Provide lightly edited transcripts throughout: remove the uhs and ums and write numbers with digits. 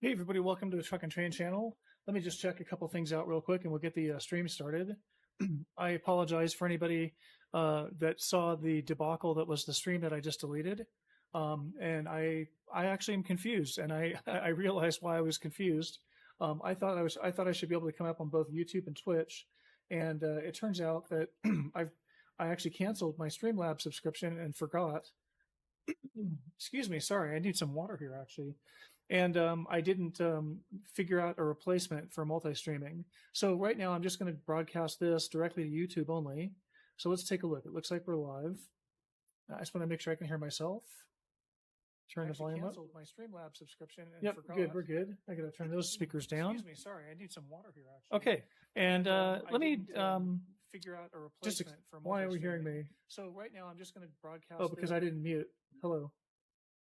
Hey everybody, welcome to the Truck and Train channel. Let me just check a couple things out real quick and we'll get the stream started. I apologize for anybody that saw the debacle that was the stream that I just deleted. And I actually am confused, and I realized why I was confused. I thought I should be able to come up on both YouTube and Twitch, and it turns out that I actually canceled my Streamlabs subscription and forgot. Excuse me, sorry, I need some water here actually. And I didn't figure out a replacement for multi-streaming. So right now I'm just going to broadcast this directly to YouTube only. So let's take a look. It looks like we're live. I just want to make sure I can hear myself. Turn the volume up. My Streamlabs subscription. And yep, forgot. Good. We're good. I got to turn those speakers down. Excuse me, sorry. I need some water here actually. Okay, and let me figure out a replacement for. Why are we hearing me? So right now I'm just going to broadcast. Oh, because I didn't mute. Hello.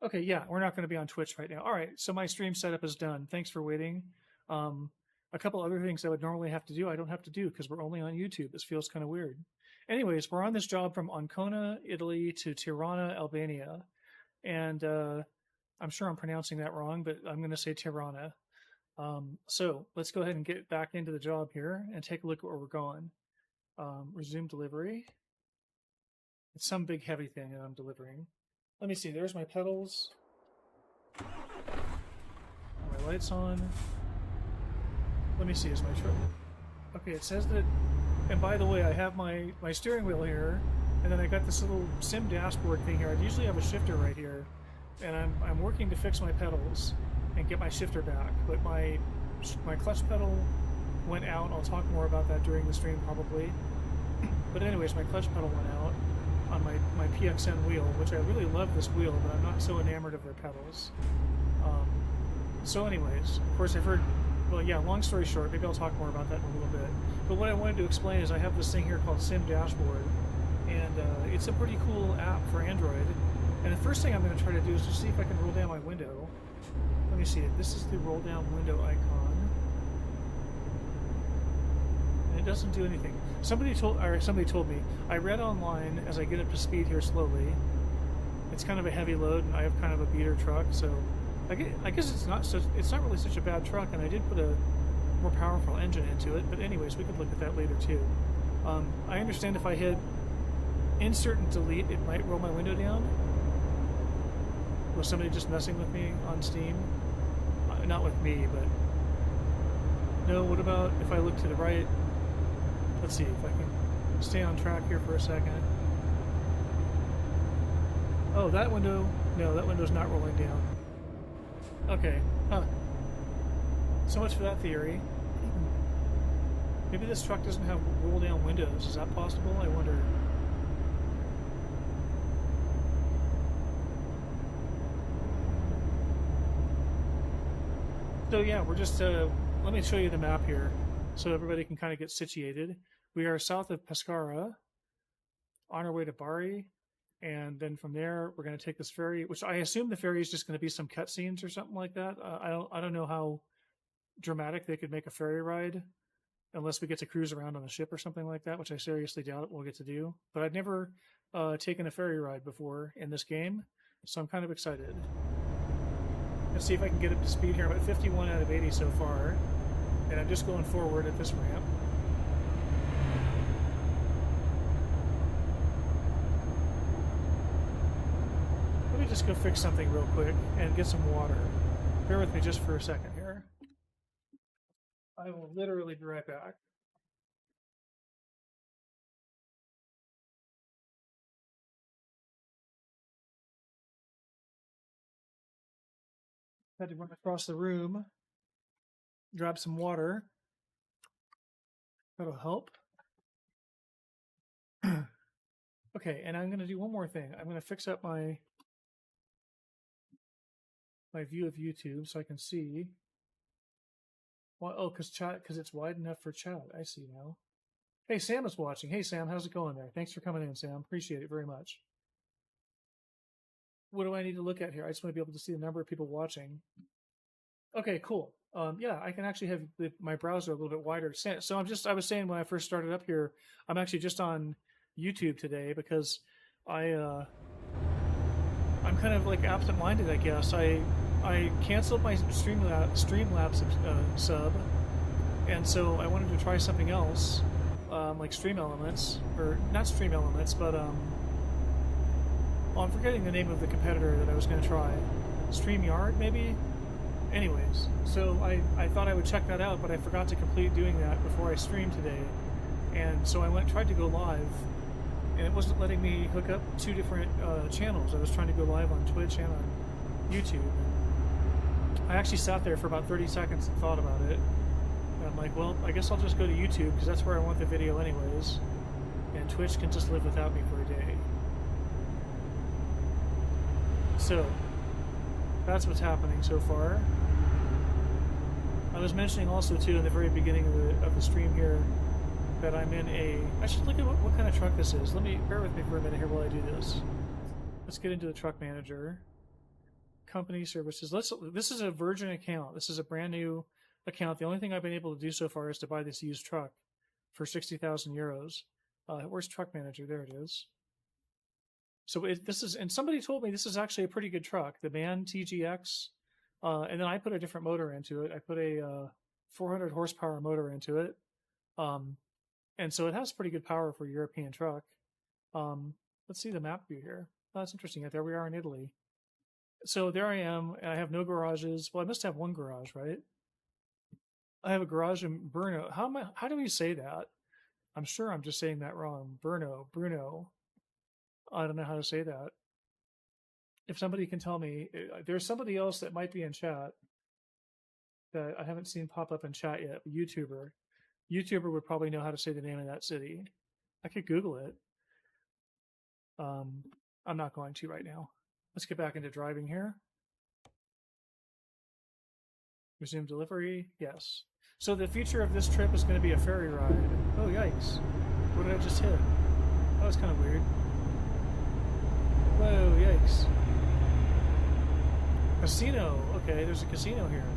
Okay, yeah, we're not going to be on Twitch right now. All right, so my stream setup is done. Thanks for waiting. A couple other things I would normally have to do, I don't have to do because we're only on YouTube. This feels kind of weird. Anyways, we're on this job from Ancona, Italy to Tirana, Albania. And I'm sure I'm pronouncing that wrong, but I'm going to say Tirana. So let's go ahead and get back into the job here and take a look at where we're going. Resume delivery. It's some big heavy thing that I'm delivering. Let me see, there's my pedals. My lights on. Let me see, is my truck. Okay, it says that, and by the way, I have my steering wheel here, and then I got this little sim dashboard thing here. I usually have a shifter right here, and I'm working to fix my pedals and get my shifter back, but my clutch pedal went out. I'll talk more about that during the stream probably. But anyways, my clutch pedal went out on my PXN wheel, which I really love this wheel, but I'm not so enamored of their pedals. So anyways, of course I've heard, well yeah, long story short, maybe I'll talk more about that in a little bit. But what I wanted to explain is I have this thing here called Sim Dashboard, and it's a pretty cool app for Android. And the first thing I'm going to try to do is just see if I can roll down my window. Let me see it. This is the roll down window icon. And it doesn't do anything. Somebody told me, I read online as I get up to speed here slowly. It's kind of a heavy load, and I have kind of a beater truck, so I guess it's not really such a bad truck, and I did put a more powerful engine into it. But anyways, we could look at that later too. I understand if I hit insert and delete, it might roll my window down. Was somebody just messing with me on Steam? Not with me, but no. What about if I look to the right? Let's see if I can stay on track here for a second. Oh, that window. No, that window's not rolling down. Okay. Huh. So much for that theory. Maybe this truck doesn't have roll down windows. Is that possible? I wonder. So yeah, we're just, let me show you the map here so everybody can kind of get situated. We are south of Pescara, on our way to Bari, and then from there we're going to take this ferry, which I assume the ferry is just going to be some cutscenes or something like that. I don't know how dramatic they could make a ferry ride unless we get to cruise around on a ship or something like that, which I seriously doubt we'll get to do. But I've never taken a ferry ride before in this game, so I'm kind of excited. Let's see if I can get up to speed here. I'm at 51 out of 80 so far, and I'm just going forward at this ramp. Let me just go fix something real quick and get some water. Bear with me just for a second here. I will literally be right back. Had to run across the room, grab some water. That'll help. Okay, and I'm going to do one more thing. I'm going to fix up my view of YouTube so I can see. Well, oh, because it's wide enough for chat. I see now. Hey, Sam is watching. Hey, Sam, how's it going there? Thanks for coming in, Sam. Appreciate it very much. What do I need to look at here? I just want to be able to see the number of people watching. Okay, cool. Yeah, I can actually have my browser a little bit wider. So I was saying when I first started up here, I'm actually just on YouTube today because I'm kind of like absent-minded, I guess. I canceled my Streamlabs sub, and so I wanted to try something else, like Stream Elements, or not Stream Elements, but oh, I'm forgetting the name of the competitor that I was going to try. StreamYard, maybe? Anyways, so I thought I would check that out, but I forgot to complete doing that before I streamed today. And so I tried to go live, and it wasn't letting me hook up two different channels. I was trying to go live on Twitch and on YouTube. I actually sat there for about 30 seconds and thought about it. And I'm like, well, I guess I'll just go to YouTube, because that's where I want the video anyways. And Twitch can just live without me for a day. So, that's what's happening so far. I was mentioning also, too, in the very beginning of the stream here, that I'm in a... I should look at what kind of truck this is. Bear with me for a minute here while I do this. Let's get into the truck manager. Company services. This is a virgin account. This is a brand new account. The only thing I've been able to do so far is to buy this used truck for 60,000 euros. Where's truck manager? There it is. So this is, and somebody told me this is actually a pretty good truck, the MAN TGX. And then I put a different motor into it. I put a 400 horsepower motor into it. And so it has pretty good power for a European truck. Let's see the map view here. Oh, that's interesting. There we are in Italy. So there I am, and I have no garages. Well, I must have one garage, right? I have a garage in Brno. How do we say that? I'm sure I'm just saying that wrong. Bruno. I don't know how to say that. If somebody can tell me, there's somebody else that might be in chat that I haven't seen pop up in chat yet, a YouTuber. YouTuber would probably know how to say the name of that city. I could Google it. I'm not going to right now. Let's get back into driving here. Resume delivery. Yes. So the future of this trip is going to be a ferry ride. Oh, yikes. What did I just hit? That was kind of weird. Whoa, yikes. Casino. Okay, there's a casino here now.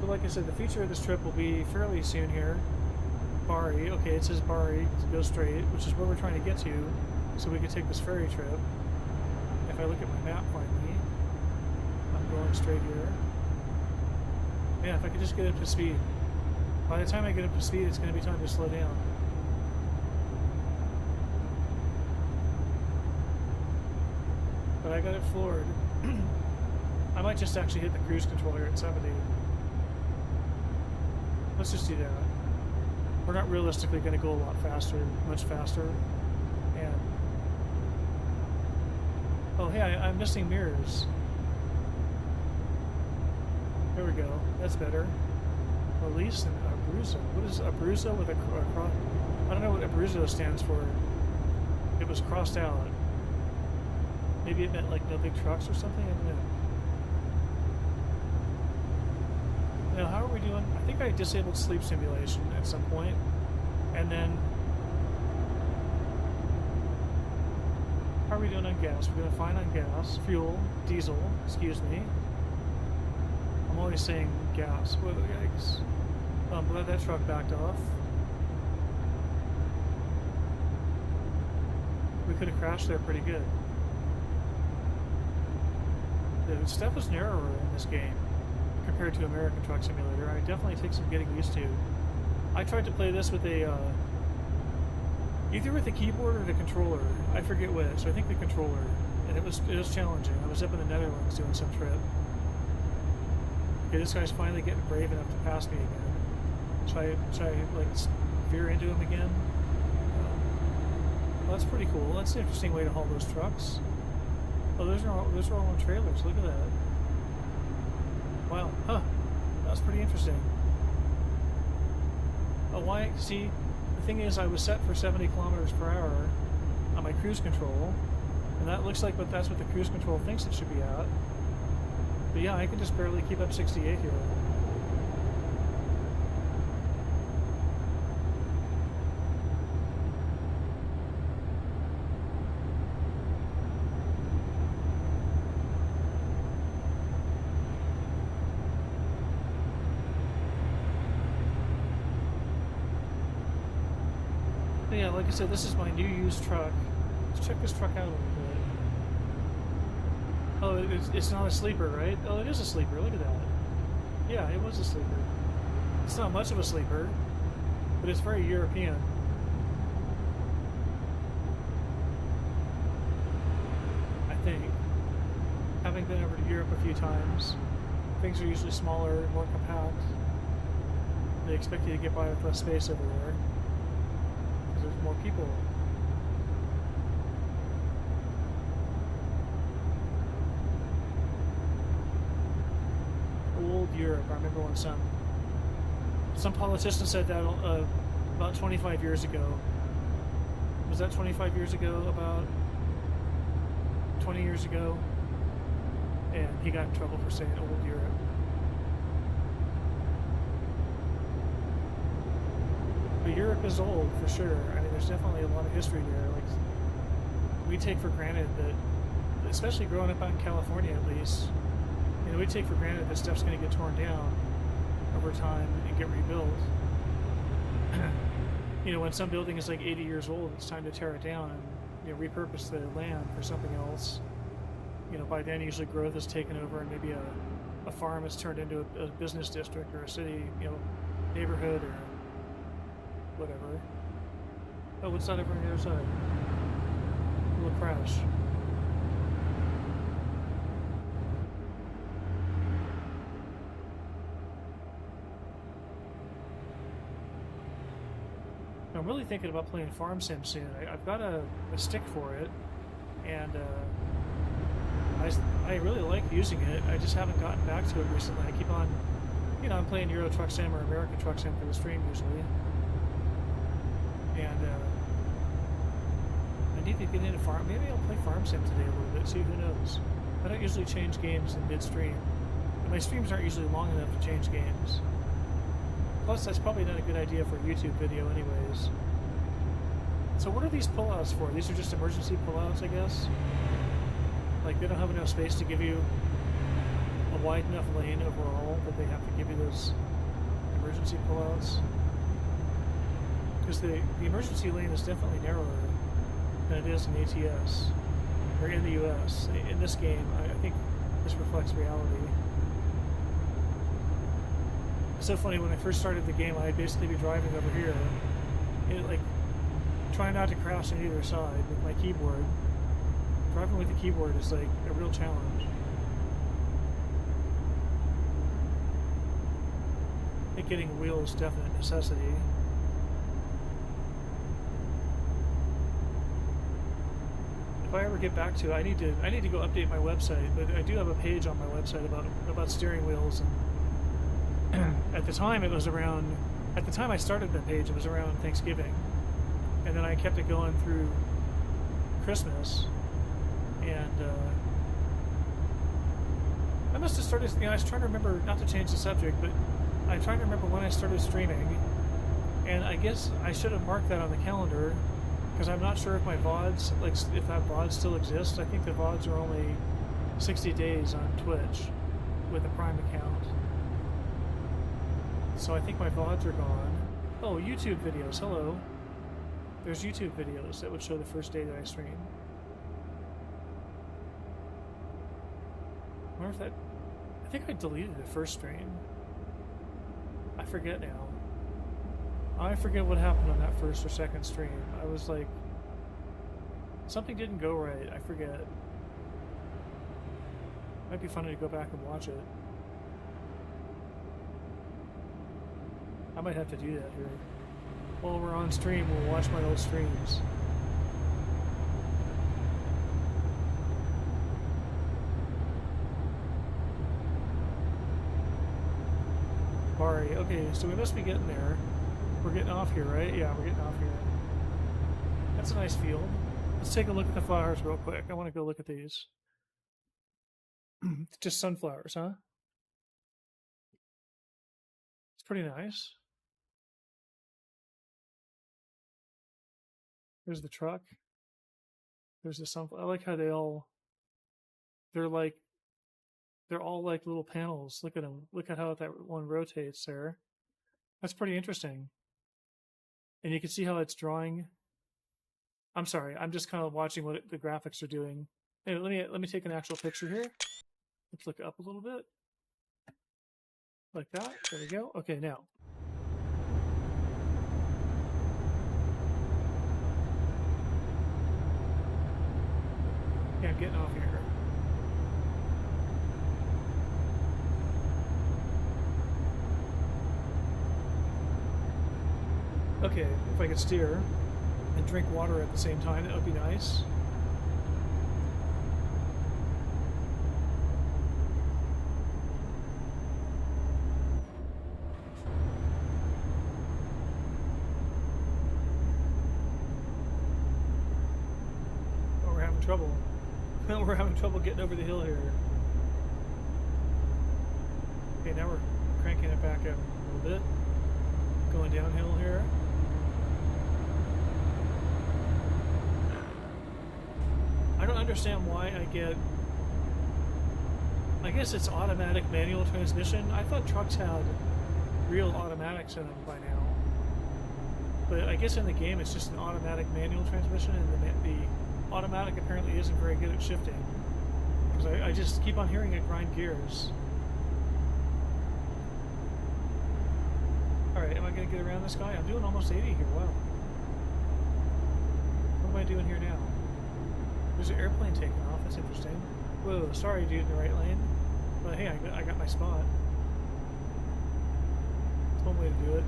So like I said, the future of this trip will be fairly soon here. Bari. Okay, it says Bari to go straight, which is where we're trying to get to, so we can take this ferry trip. If I look at my map finally, I'm going straight here. Man, if I could just get up to speed. By the time I get up to speed, it's going to be time to slow down. But I got it floored. I might just actually hit the cruise controller at 70. Let's just do that. We're not realistically going to go a lot faster, much faster. And oh, hey, I'm missing mirrors. There we go. That's better. Release and Abruzzo. What is Abruzzo with a cross? I don't know what Abruzzo stands for. It was crossed out. Maybe it meant like no big trucks or something. I don't know. Now, how are we doing? I think I disabled sleep simulation at some point, and then how are we doing on gas? We're doing fine on gas, fuel, diesel. Excuse me. I'm always saying gas. Whoa, yikes! I'm glad that truck backed off. We could have crashed there pretty good. The stuff was narrower in this game compared to American Truck Simulator. I definitely take some getting used to. I tried to play this with a either with the keyboard or the controller. I forget which. I think the controller, and it was challenging. I was up in the Netherlands doing some trip. Okay, this guy's finally getting brave enough to pass me again. Should I like veer into him again? Well, that's pretty cool. That's an interesting way to haul those trucks. Oh, those are all on trailers. Look at that. Wow. Huh. That was pretty interesting. Oh, why? See, the thing is, I was set for 70 kilometers per hour on my cruise control, and that looks like that's what the cruise control thinks it should be at. But yeah, I can just barely keep up 68 here. Yeah, like I said, this is my new used truck. Let's check this truck out a little bit. it's not a sleeper, right? Oh, it is a sleeper. Look at that. Yeah, it was a sleeper. It's not much of a sleeper, but it's very European. I think. Having been over to Europe a few times, things are usually smaller, more compact. They expect you to get by with less space over there because there's more people. Old Europe. I remember when some politician said that about 25 years ago. Was that 25 years ago? About 20 years ago? And he got in trouble for saying old Europe. But Europe is old for sure. I mean, there's definitely a lot of history there. Like, we take for granted that, especially growing up out in California at least, you know, we take for granted that stuff's going to get torn down over time and get rebuilt. You know, when some building is like 80 years old, it's time to tear it down and, you know, repurpose the land for something else. You know, by then usually growth is taken over and maybe a farm is turned into a business district or a city, you know, neighborhood or whatever. Oh, what's that over on the other side? A little crash. I'm really thinking about playing Farm Sim soon. I've got a stick for it, and I really like using it. I just haven't gotten back to it recently. I keep on, you know, I'm playing Euro Truck Sim or American Truck Sim for the stream usually. And I need to get into Farm. Maybe I'll play Farm Sim today a little bit, see, who knows. I don't usually change games in mid-stream. And my streams aren't usually long enough to change games. Plus, that's probably not a good idea for a YouTube video anyways. So what are these pullouts for? These are just emergency pullouts, I guess? Like, they don't have enough space to give you a wide enough lane overall that they have to give you those emergency pullouts. Because the emergency lane is definitely narrower than it is in ATS, or in the US. In this game, I think this reflects reality. It's so funny, when I first started the game, I'd basically be driving over here, and like, trying not to crash on either side with my keyboard. Driving with the keyboard is like a real challenge. I think getting a wheel is a definite necessity. If I ever get back to it, I need to go update my website, but I do have a page on my website about steering wheels, and at the time I started that page, it was around Thanksgiving, and then I kept it going through Christmas, and I must have started, you know, I was trying to remember, not to change the subject, but I'm trying to remember when I started streaming, and I guess I should have marked that on the calendar, because I'm not sure if my VODs, like, if that VOD still exists. I think the VODs are only 60 days on Twitch with a Prime account. So I think my VODs are gone. Oh, YouTube videos, hello. There's YouTube videos that would show the first day that I streamed. I wonder if that... I think I deleted the first stream. I forget now. I forget what happened on that first or second stream. I was like... something didn't go right. I forget. Might be funny to go back and watch it. I might have to do that here. While we're on stream, we'll watch my old streams. Bari, okay, so we must be getting there. We're getting off here, right? Yeah, we're getting off here. That's a nice field. Let's take a look at the flowers real quick. I want to go look at these. Just sunflowers, huh? It's pretty nice. There's the truck. There's the sunflower. I like how they're all like little panels. Look at them. Look at how that one rotates there. That's pretty interesting. And you can see how it's drawing. I'm sorry, I'm just kind of watching what the graphics are doing. Anyway, let me take an actual picture here. Let's look up a little bit. Like that. There we go. Okay, now. Yeah, I'm getting off here. Okay, if I could steer and drink water at the same time, that would be nice. Oh, we're having trouble. We're having trouble getting over the hill here. Okay, now we're cranking it back up a little bit. Going downhill here. I don't understand why I get... I guess it's automatic manual transmission. I thought trucks had real automatics in them by now. But I guess in the game it's just an automatic manual transmission, and the automatic apparently isn't very good at shifting. Because I just keep on hearing it grind gears. Alright, am I going to get around this guy? I'm doing almost 80 here, wow. What am I doing here now? There's an airplane taking off, that's interesting. Whoa, sorry dude in the right lane. But hey, I got my spot. That's one way to do it.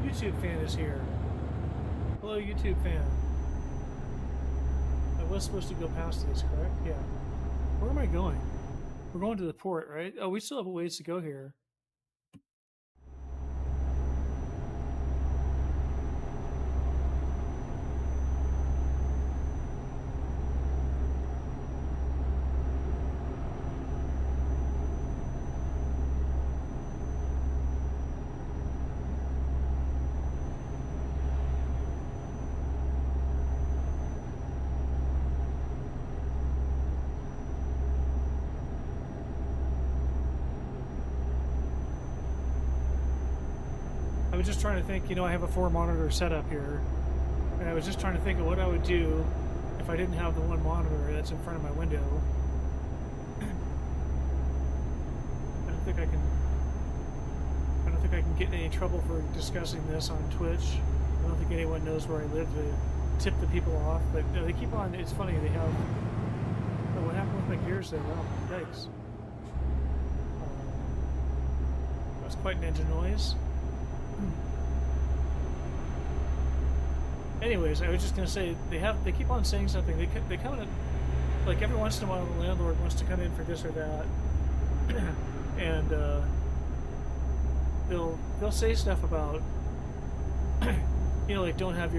YouTube fan is here. Hello, YouTube fan. I was supposed to go past this, correct? Yeah. Where am I going? We're going to the port, right? Oh, we still have a ways to go here. I was just trying to think, you know, I have a 4-monitor setup here, and I was just trying to think of what I would do if I didn't have the one monitor that's in front of my window. I don't think I can get in any trouble for discussing this on Twitch. I don't think anyone knows where I live to tip the people off, but no, they keep on, it's funny, they have, oh, what happened with my gears there? Well, yikes. That was quite an engine noise. Anyways, I was just gonna say they keep on saying something. They come in, like every once in a while the landlord wants to come in for this or that, and they'll say stuff about you know, like don't have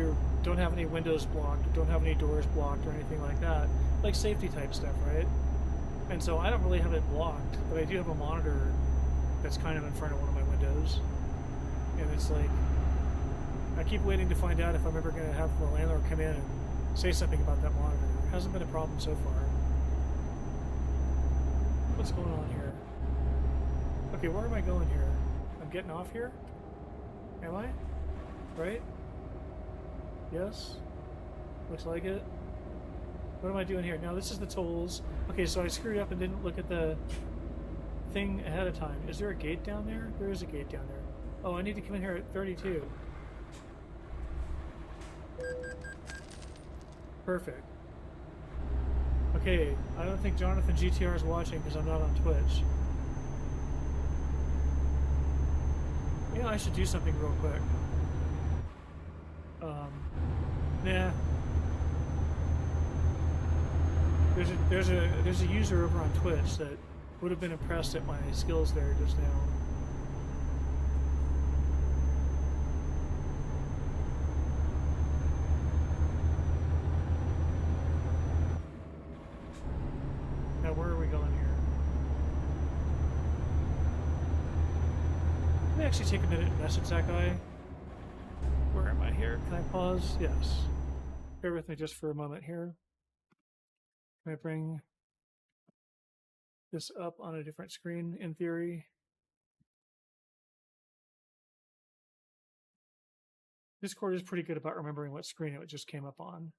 any windows blocked, don't have any doors blocked or anything like that, like safety type stuff, right? And so I don't really have it blocked, but I do have a monitor that's kind of in front of one of my windows. And it's like, I keep waiting to find out if I'm ever going to have the landlord come in and say something about that monitor. It hasn't been a problem so far. What's going on here? Okay, where am I going here? I'm getting off here? Am I? Right? Yes? Looks like it. What am I doing here? Now this is the tolls. Okay, so I screwed up and didn't look at the thing ahead of time. Is there a gate down there? There is a gate down there. Oh, I need to come in here at 32. Perfect. Okay, I don't think Jonathan GTR is watching because I'm not on Twitch. You know, I should do something real quick. Nah. There's a user over on Twitch that would have been impressed at my skills there just now. Now where are we going here? Let me actually take a minute and message that guy. Where am I here? Can I pause? Yes. Bear with me just for a moment here. Can I bring this up on a different screen in theory? Discord is pretty good about remembering what screen it just came up on.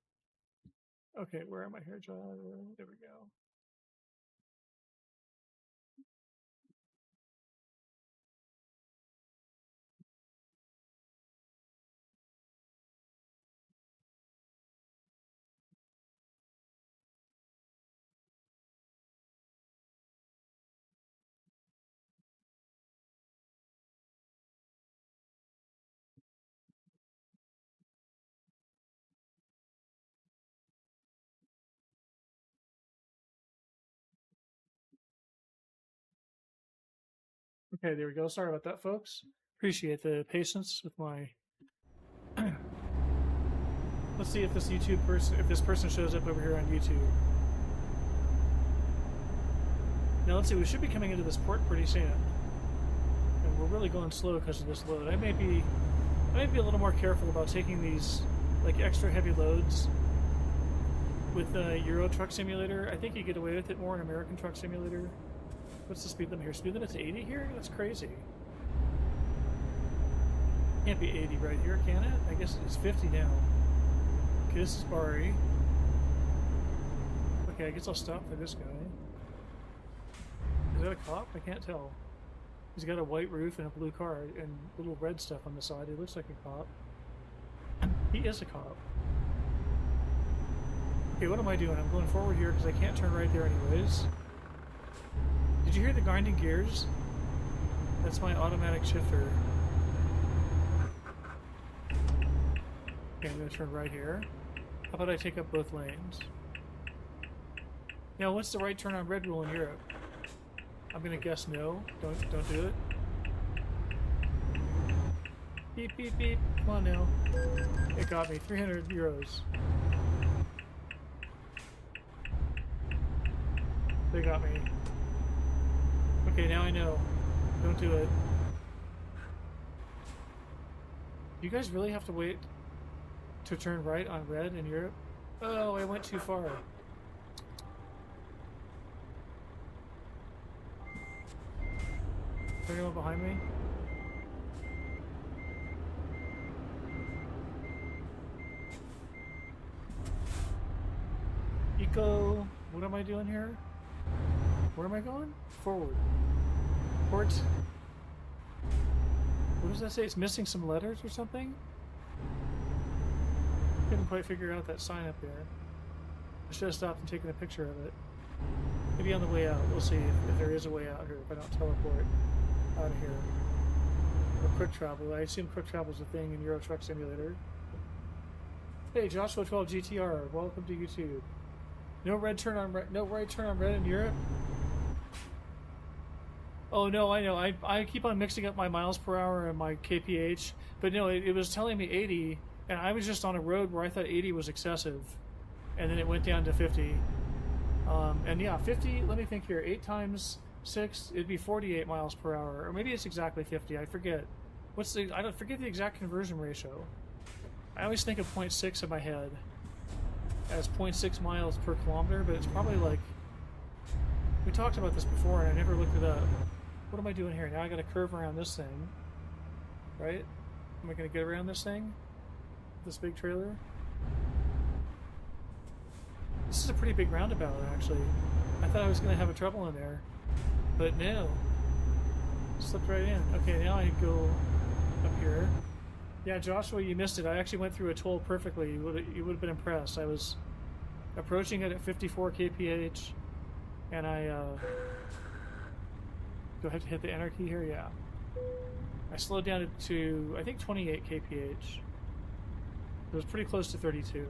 Okay, where am I here, John? There we go. Okay, there we go. Sorry about that, folks. Appreciate the patience with my. Let's see if this person shows up over here on YouTube. Now let's see. We should be coming into this port pretty soon, and we're really going slow because of this load. I may be a little more careful about taking these like extra heavy loads with Euro Truck Simulator. I think you get away with it more in American Truck Simulator. What's the speed limit here? Speed limit's 80 here? That's crazy. Can't be 80 right here, can it? I guess it's 50 now. Okay, this is Bari. Okay, I guess I'll stop for this guy. Is that a cop? I can't tell. He's got a white roof and a blue car and little red stuff on the side. He looks like a cop. He is a cop. Okay, what am I doing? I'm going forward here because I can't turn right there anyways. Did you hear the grinding gears? That's my automatic shifter. Okay, I'm going to turn right here. How about I take up both lanes? Now, what's the right turn on red rule in Europe? I'm going to guess no. Don't do it. Beep, beep, beep. Come on now. It got me. 300 euros. They got me. Okay, now I know. Don't do it. You guys really have to wait to turn right on red in Europe? Oh, I went too far. Is there anyone behind me? Eco... What am I doing here? Where am I going? Forward. Port. What does that say? It's missing some letters or something? Couldn't quite figure out that sign up there. I should have stopped and taken a picture of it. Maybe on the way out. We'll see if there is a way out here, if I don't teleport out of here. Or quick travel. I assume quick travel is a thing in Euro Truck Simulator. Hey, Joshua 12 GTR, welcome to YouTube. No right turn on red in Europe? Oh no, I know. I keep on mixing up my miles per hour and my kph, but no, it was telling me 80, and I was just on a road where I thought 80 was excessive, and then it went down to 50. And yeah, 50. Let me think here. 8 times 6, it'd be 48 miles per hour, or maybe it's exactly 50. I forget. I don't forget the exact conversion ratio. I always think of 0.6 in my head as 0.6 miles per kilometer, but it's probably like, we talked about this before and I never looked it up. What am I doing here? Now I gotta curve around this thing, right? Am I gonna get around this thing? This big trailer? This is a pretty big roundabout, actually. I thought I was gonna have a trouble in there, but no. Slipped right in. Okay, now I go up here. Yeah, Joshua, you missed it. I actually went through a toll perfectly. You would have been impressed. I was approaching it at 54 kph, and I do I have to hit the enter key here? Yeah. I slowed down to I think 28 kph. It was pretty close to 32.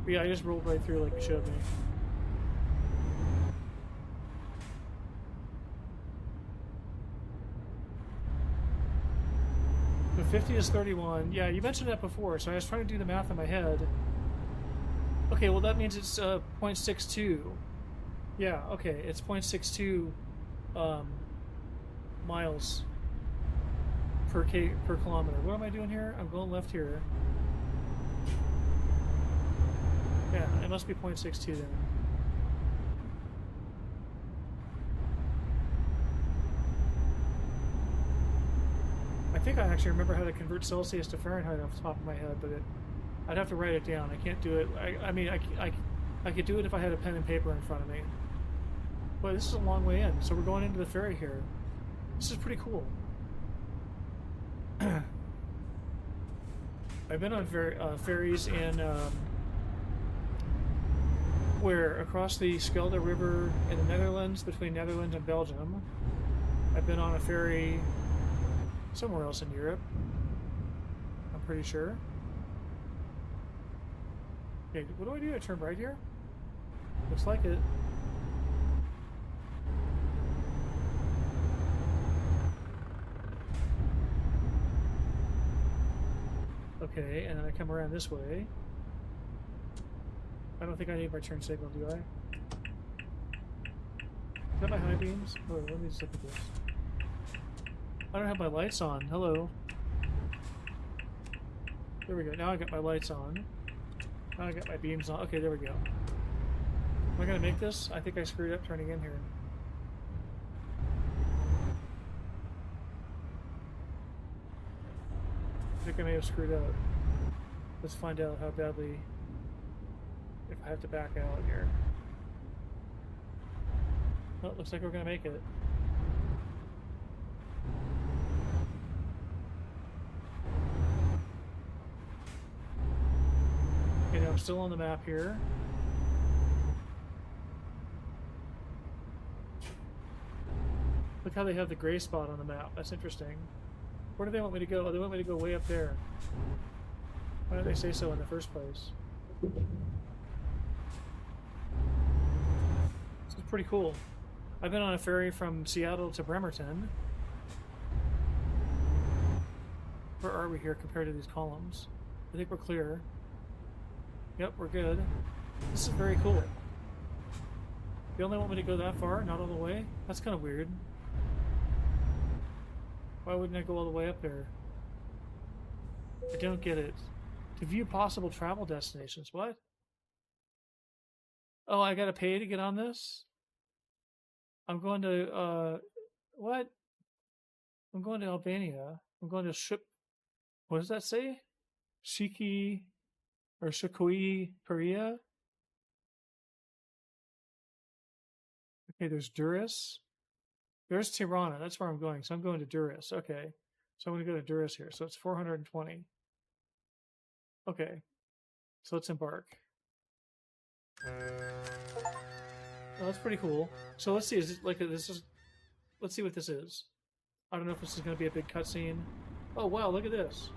But yeah, I just rolled right through like you showed me. The 50 is 31. Yeah, you mentioned that before, so I was trying to do the math in my head. Okay, well that means it's 0.62. Yeah, okay, it's 0.62 miles per kilometer. What am I doing here? I'm going left here. Yeah, it must be 0.62 then. I think I actually remember how to convert Celsius to Fahrenheit off the top of my head, but I'd have to write it down. I can't do it. I mean, I could do it if I had a pen and paper in front of me. But this is a long way in, so we're going into the ferry here. This is pretty cool. I've been on ferries in where across the Schelde River in the Netherlands, between Netherlands and Belgium. I've been on a ferry somewhere else in Europe, I'm pretty sure. Okay, what do I do? I turn right here? Looks like it. Okay, and then I come around this way. I don't think I need my turn signal, do I? Is that my high beams? Oh, let me just look at this. I don't have my lights on. Hello. There we go. Now I got my lights on. Now I got my beams on. Okay, there we go. Am I gonna make this? I think I screwed up turning in here. I think I may have screwed up. Let's find out how badly, if I have to back out here. Oh, it looks like we're gonna make it. Okay, now I'm still on the map here. Look how they have the gray spot on the map. That's interesting. Where do they want me to go? Oh, they want me to go way up there. Why did they say so in the first place? This is pretty cool. I've been on a ferry from Seattle to Bremerton. Where are we here compared to these columns? I think we're clear. Yep, we're good. This is very cool. You only want me to go that far, not all the way? That's kind of weird. Why wouldn't I go all the way up there? I don't get it. To view possible travel destinations. What? Oh, I gotta pay to get on this? I'm going to, what? I'm going to Albania. I'm going to what does that say? Shiki, or Shikoi, Perea? Okay, there's Durrës. There's Tirana. That's where I'm going. So I'm going to Durrës. Okay. So I'm going to go to Durrës here. So it's 420. Okay. So let's embark. Oh, that's pretty cool. So let's see. Is it like this is? Let's see what this is. I don't know if this is going to be a big cutscene. Oh wow! Look at this.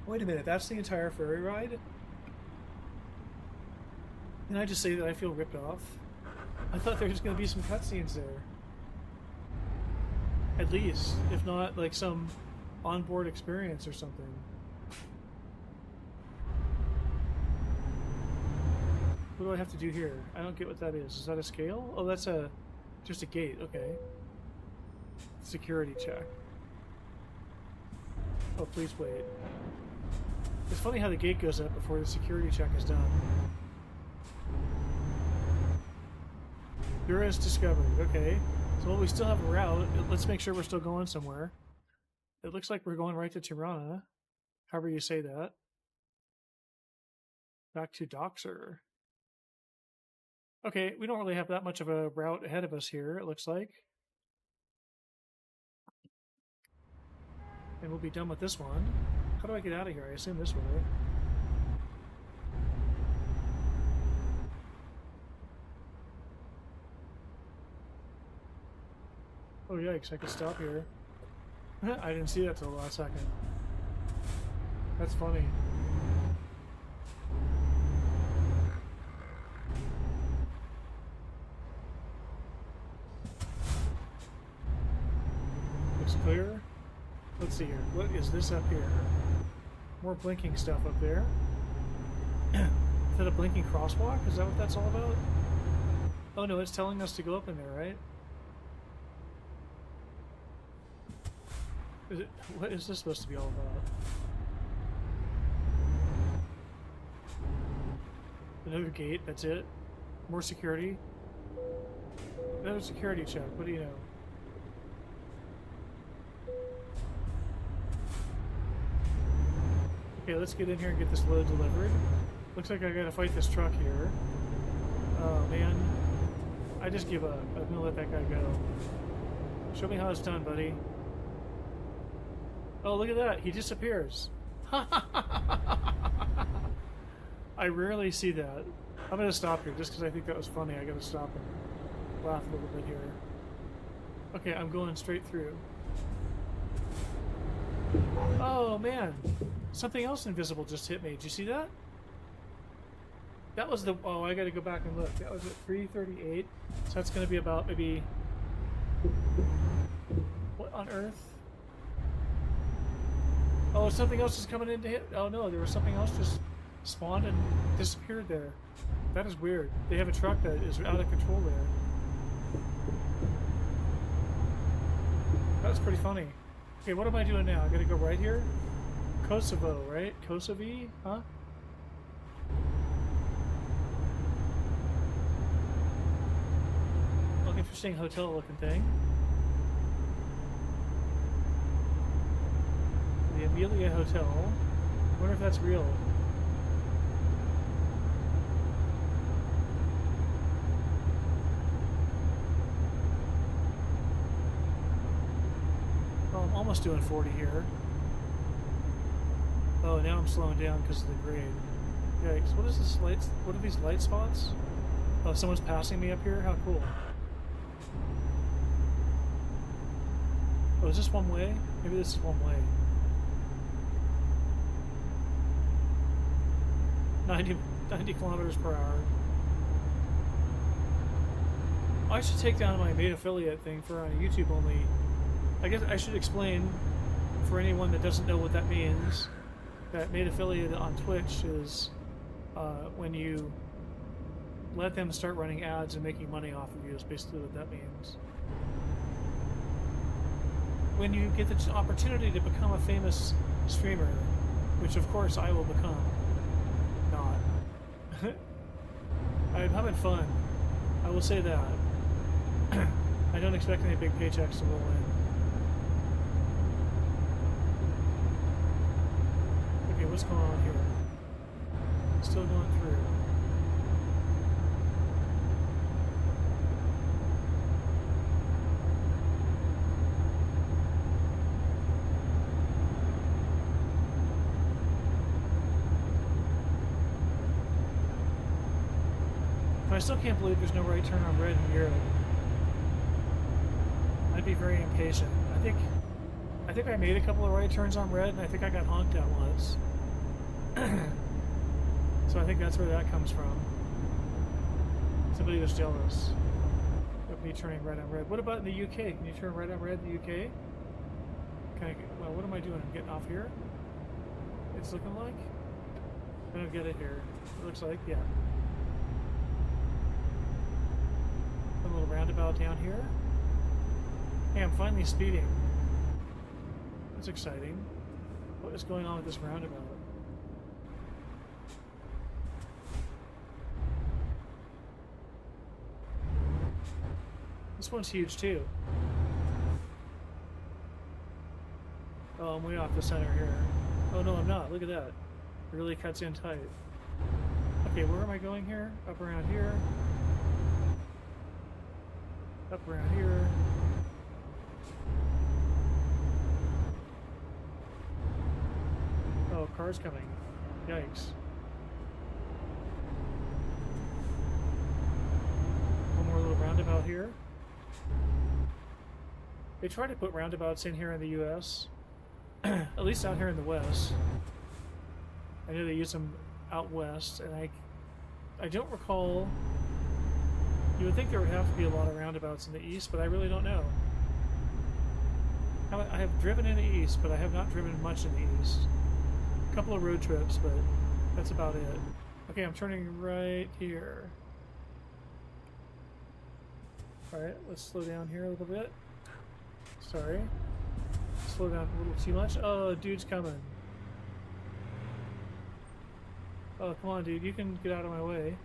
Wait a minute. That's the entire ferry ride? Can I just say that I feel ripped off? I thought there was going to be some cutscenes there. At least, if not like some onboard experience or something. What do I have to do here? I don't get what that is. Is that a scale? Oh, that's just a gate. Okay. Security check. Oh, please wait. It's funny how the gate goes up before the security check is done. Durrës discovered. Okay. So we still have a route. Let's make sure we're still going somewhere. It looks like we're going right to Tirana. However you say that. Back to Doxer. Okay, we don't really have that much of a route ahead of us here, it looks like. And we'll be done with this one. How do I get out of here? I assume this way. Oh yikes, I could stop here. I didn't see that till the last second. That's funny. Looks clear. Let's see here. What is this up here? More blinking stuff up there. Is that a blinking crosswalk? Is that what that's all about? Oh no, it's telling us to go up in there, right? What is this supposed to be all about? Another gate, that's it? More security? Another security check. What do you know? Okay, let's get in here and get this load delivered. Looks like I gotta fight this truck here. Oh man. I just give up. I'm gonna let that guy go. Show me how it's done, buddy. Oh, look at that. He disappears. I rarely see that. I'm gonna stop here just because I think that was funny. I gotta stop and laugh a little bit here. Okay, I'm going straight through. Oh man, something else invisible just hit me. Did you see that? That was the... Oh, I gotta go back and look. That was at 3:38. So that's gonna be about maybe... What on earth? Oh, something else is coming in to hit... Oh no, there was something else just spawned and disappeared there. That is weird. They have a truck that is out of control there. That's pretty funny. Okay, what am I doing now? I gotta go right here? Kosovo, right? Kosovo? Huh? Oh, interesting hotel looking thing. The Amelia Hotel. I wonder if that's real. I'm almost doing 40 here. Oh, now I'm slowing down because of the grade. Yikes, what is this light? What are these light spots? Oh, someone's passing me up here? How cool. Oh, is this one way? Maybe this is one way. 90 kilometers per hour. I should take down my made affiliate thing for on YouTube only. I guess I should explain for anyone that doesn't know what that means. That made affiliate on Twitch is when you let them start running ads and making money off of you is basically what that means. When you get the opportunity to become a famous streamer, which of course I will become, not. I'm having fun. I will say that. I don't expect any big paychecks to roll in. Okay, what's going on here? Still going through. I still can't believe there's no right turn on red in Europe. I'd be very impatient. I think I made a couple of right turns on red, and I think I got honked at once. So I think that's where that comes from. Somebody was jealous of me turning red on red. What about in the UK? Can you turn red on red in the UK? Well, what am I doing? I'm getting off here? It's looking like? I don't get it here. It looks like, yeah. A little roundabout down here. Hey, I'm finally speeding. That's exciting. What is going on with this roundabout? This one's huge too. Oh, I'm way off the center here. Oh no, I'm not. Look at that. It really cuts in tight. Okay, where am I going here? Up around here. Up around here. Oh, car's coming. Yikes. One more little roundabout here. They try to put roundabouts in here in the US, at least out here in the West. I know they use them out west, and I don't recall. You would think there would have to be a lot of roundabouts in the East, but I really don't know. I have driven in the East, but I have not driven much in the East. A couple of road trips, but that's about it. Okay, I'm turning right here. Alright, let's slow down here a little bit. Sorry. Slow down a little too much. Oh, dude's coming. Oh, come on, dude. You can get out of my way.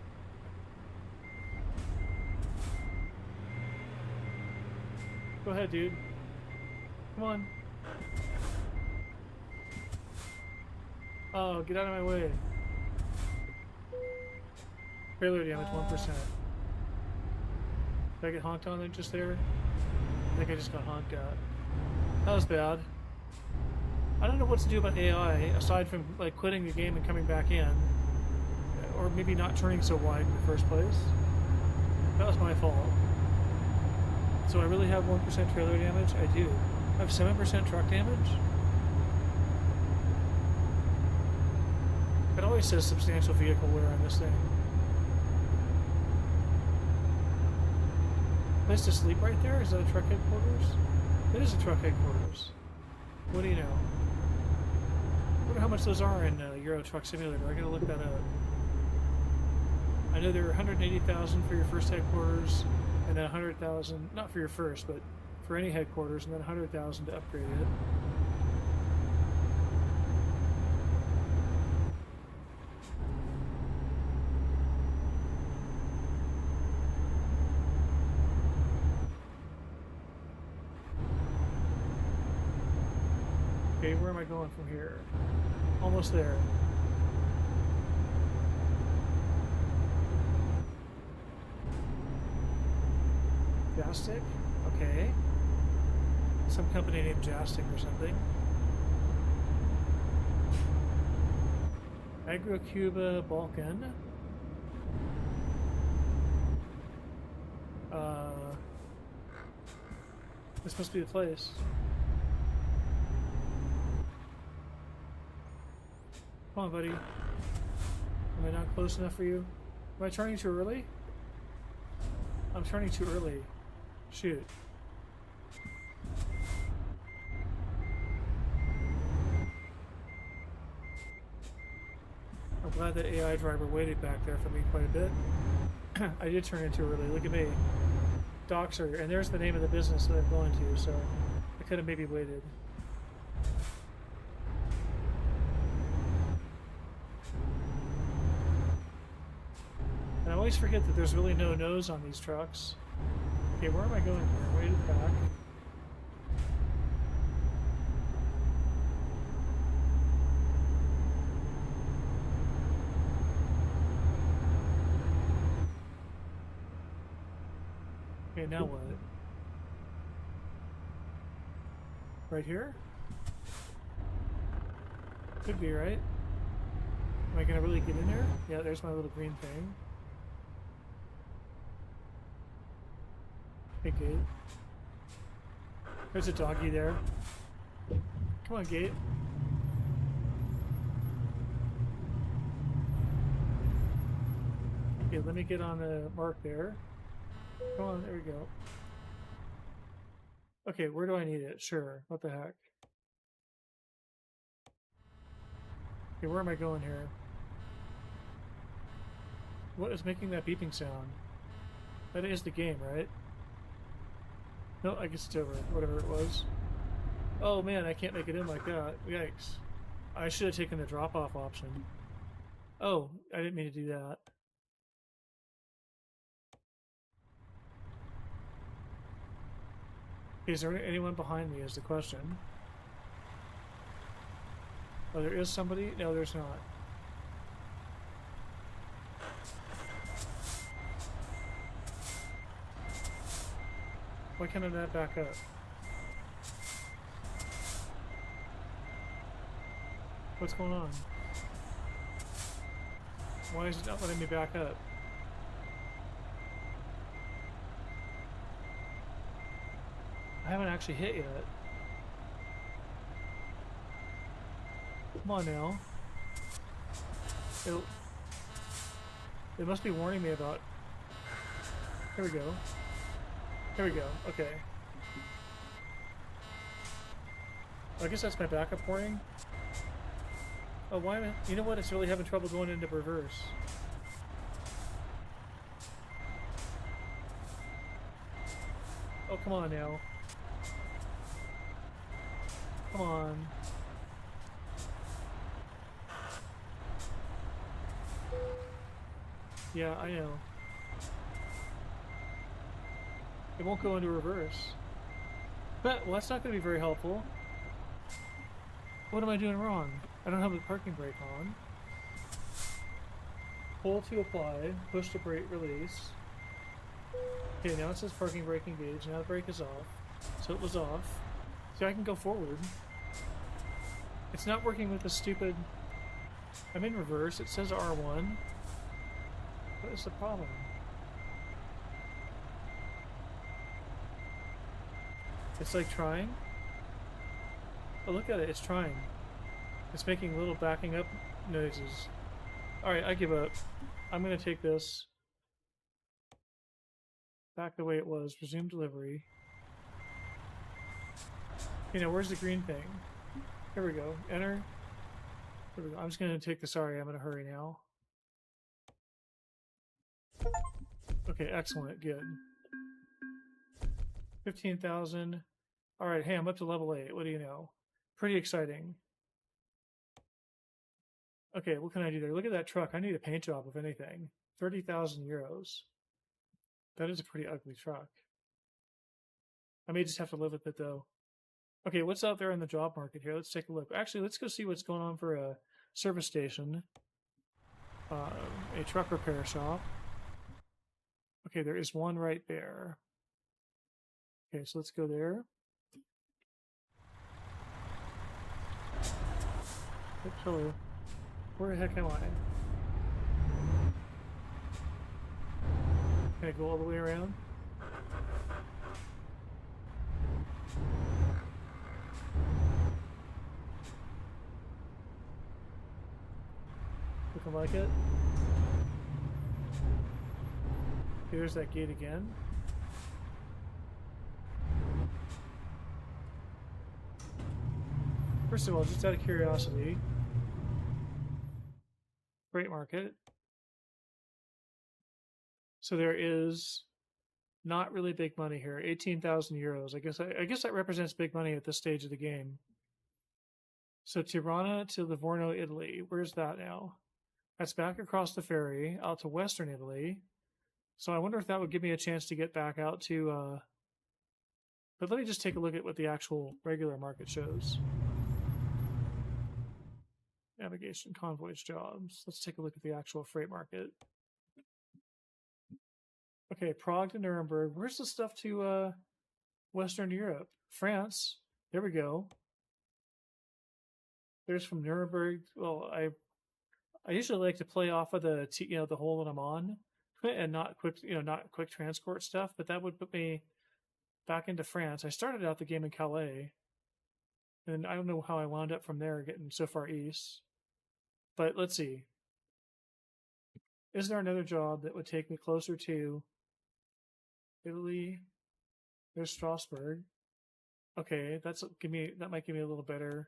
Go ahead, dude. Come on. Oh, get out of my way. Trailer damage, 1%. Did I get honked on there just there? I think I just got honked at. That was bad. I don't know what to do about AI, aside from like quitting the game and coming back in. Or maybe not turning so wide in the first place. That was my fault. So I really have 1% trailer damage? I do. I have 7% truck damage? It always says substantial vehicle wear on this thing. Place to sleep right there? Is that a truck headquarters? It is a truck headquarters. What do you know? I wonder how much those are in Euro Truck Simulator. I gotta look that up. I know there are 180,000 for your first headquarters, and then 100,000, not for your first, but for any headquarters, and then 100,000 to upgrade it. Okay, where am I going from here? Almost there. Jastic? Okay. Some company named Jastic or something. Agro-Cuba Balkan. This must be the place. Come on, buddy. Am I not close enough for you? Am I turning too early? I'm turning too early. Shoot. I'm glad that AI driver waited back there for me quite a bit. I did turn in too early. Look at me. Doxer. And there's the name of the business that I'm going to, so I could have maybe waited. And I always forget that there's really no nose on these trucks. Okay, where am I going here? Way to the back. Okay, now what? Right here? Could be, right? Am I gonna really get in there? Yeah, there's my little green thing. Hey, Gate. There's a doggy there. Come on, Gate. Okay, let me get on the mark there. Come on, there we go. Okay, where do I need it? Sure, what the heck. Okay, where am I going here? What is making that beeping sound? That is the game, right? No, I guess it's over. Whatever it was. Oh man, I can't make it in like that. Yikes. I should have taken the drop-off option. Oh, I didn't mean to do that. Is there anyone behind me is the question. Oh, there is somebody? No, there's not. Why can't I not back up? What's going on? Why is it not letting me back up? I haven't actually hit yet. Come on now. It must be warning me about... Here we go. Here we go. Okay. I guess that's my backup warning. Oh, why am I... You know what? It's really having trouble going into reverse. Oh, come on now. Come on. Yeah, I know. It won't go into reverse. Well, that's not going to be very helpful. What am I doing wrong? I don't have the parking brake on. Pull to apply, push to brake release. Okay, now it says parking brake engaged. Now the brake is off. So it was off. So I can go forward. It's not working with the stupid... I'm in reverse. It says R1. What is the problem? It's like trying. Oh, look at it. It's trying. It's making little backing up noises. Alright, I give up. I'm going to take this back the way it was. Resume delivery. You know, where's the green thing? Here we go. Enter. Here we go. I'm just going to take the... Sorry, I'm in a hurry now. Okay, excellent. Good. 15,000. Alright, hey, I'm up to level 8. What do you know? Pretty exciting. Okay, what can I do there? Look at that truck. I need a paint job, if anything. 30,000 euros. That is a pretty ugly truck. I may just have to live with it, though. Okay, what's out there in the job market here? Let's take a look. Actually, let's go see what's going on for a service station. A truck repair shop. Okay, there is one right there. Okay, so let's go there. Oops, hello. Where the heck am I? Can I go all the way around? Looking like it. Okay, there's that gate again. First of all, just out of curiosity, freight market. So there is not really big money here. 18,000 euros. I guess that represents big money at this stage of the game. So Tirana to Livorno, Italy. Where's that now? That's back across the ferry out to Western Italy. So I wonder if that would give me a chance to get back out to... But let me just take a look at what the actual regular market shows. Navigation, convoys, jobs. Let's take a look at the actual freight market. Okay, Prague to Nuremberg. Where's the stuff to Western Europe? France. There we go. There's from Nuremberg. Well, I usually like to play off of the the hole that I'm on, and not quick transport stuff. But that would put me back into France. I started out the game in Calais, and I don't know how I wound up from there getting so far east. But let's see. Is there another job that would take me closer to Italy? There's Strasbourg. Okay, that might give me a little better.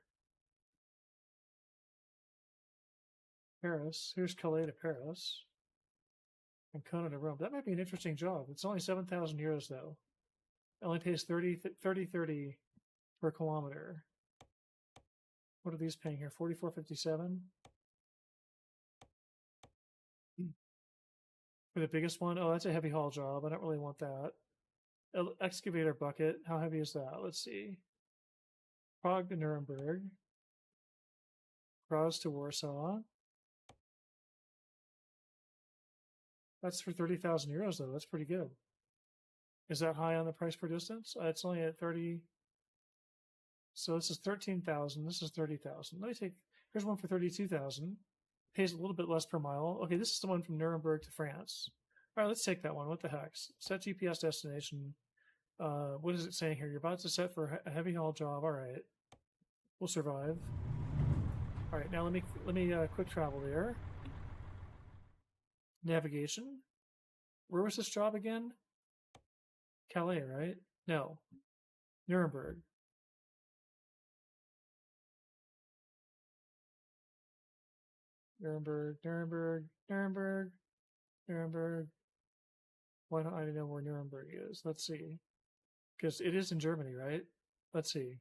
Paris. Here's Calais to Paris. And Kona to Rome. That might be an interesting job. It's only 7,000 euros though. It only pays 30 per kilometer. What are these paying here? 44.57. For the biggest one, oh, that's a heavy haul job. I don't really want that. Excavator bucket. How heavy is that? Let's see. Prague to Nuremberg. Graz to Warsaw. That's for 30,000 euros though. That's pretty good. Is that high on the price per distance? It's only at 30. So this is 13,000. This is 30,000. Let me take. Here's one for 32,000. Pays a little bit less per mile. Okay, this is the one from Nuremberg to France. All right, let's take that one. What the heck? Set GPS destination. What is it saying here? You're about to set for a heavy haul job. All right, we'll survive. All right, now let me quick travel there. Navigation. Where was this job again? Calais, right? No, Nuremberg. Nuremberg. Why don't I know where Nuremberg is? Let's see. Because it is in Germany, right? Let's see.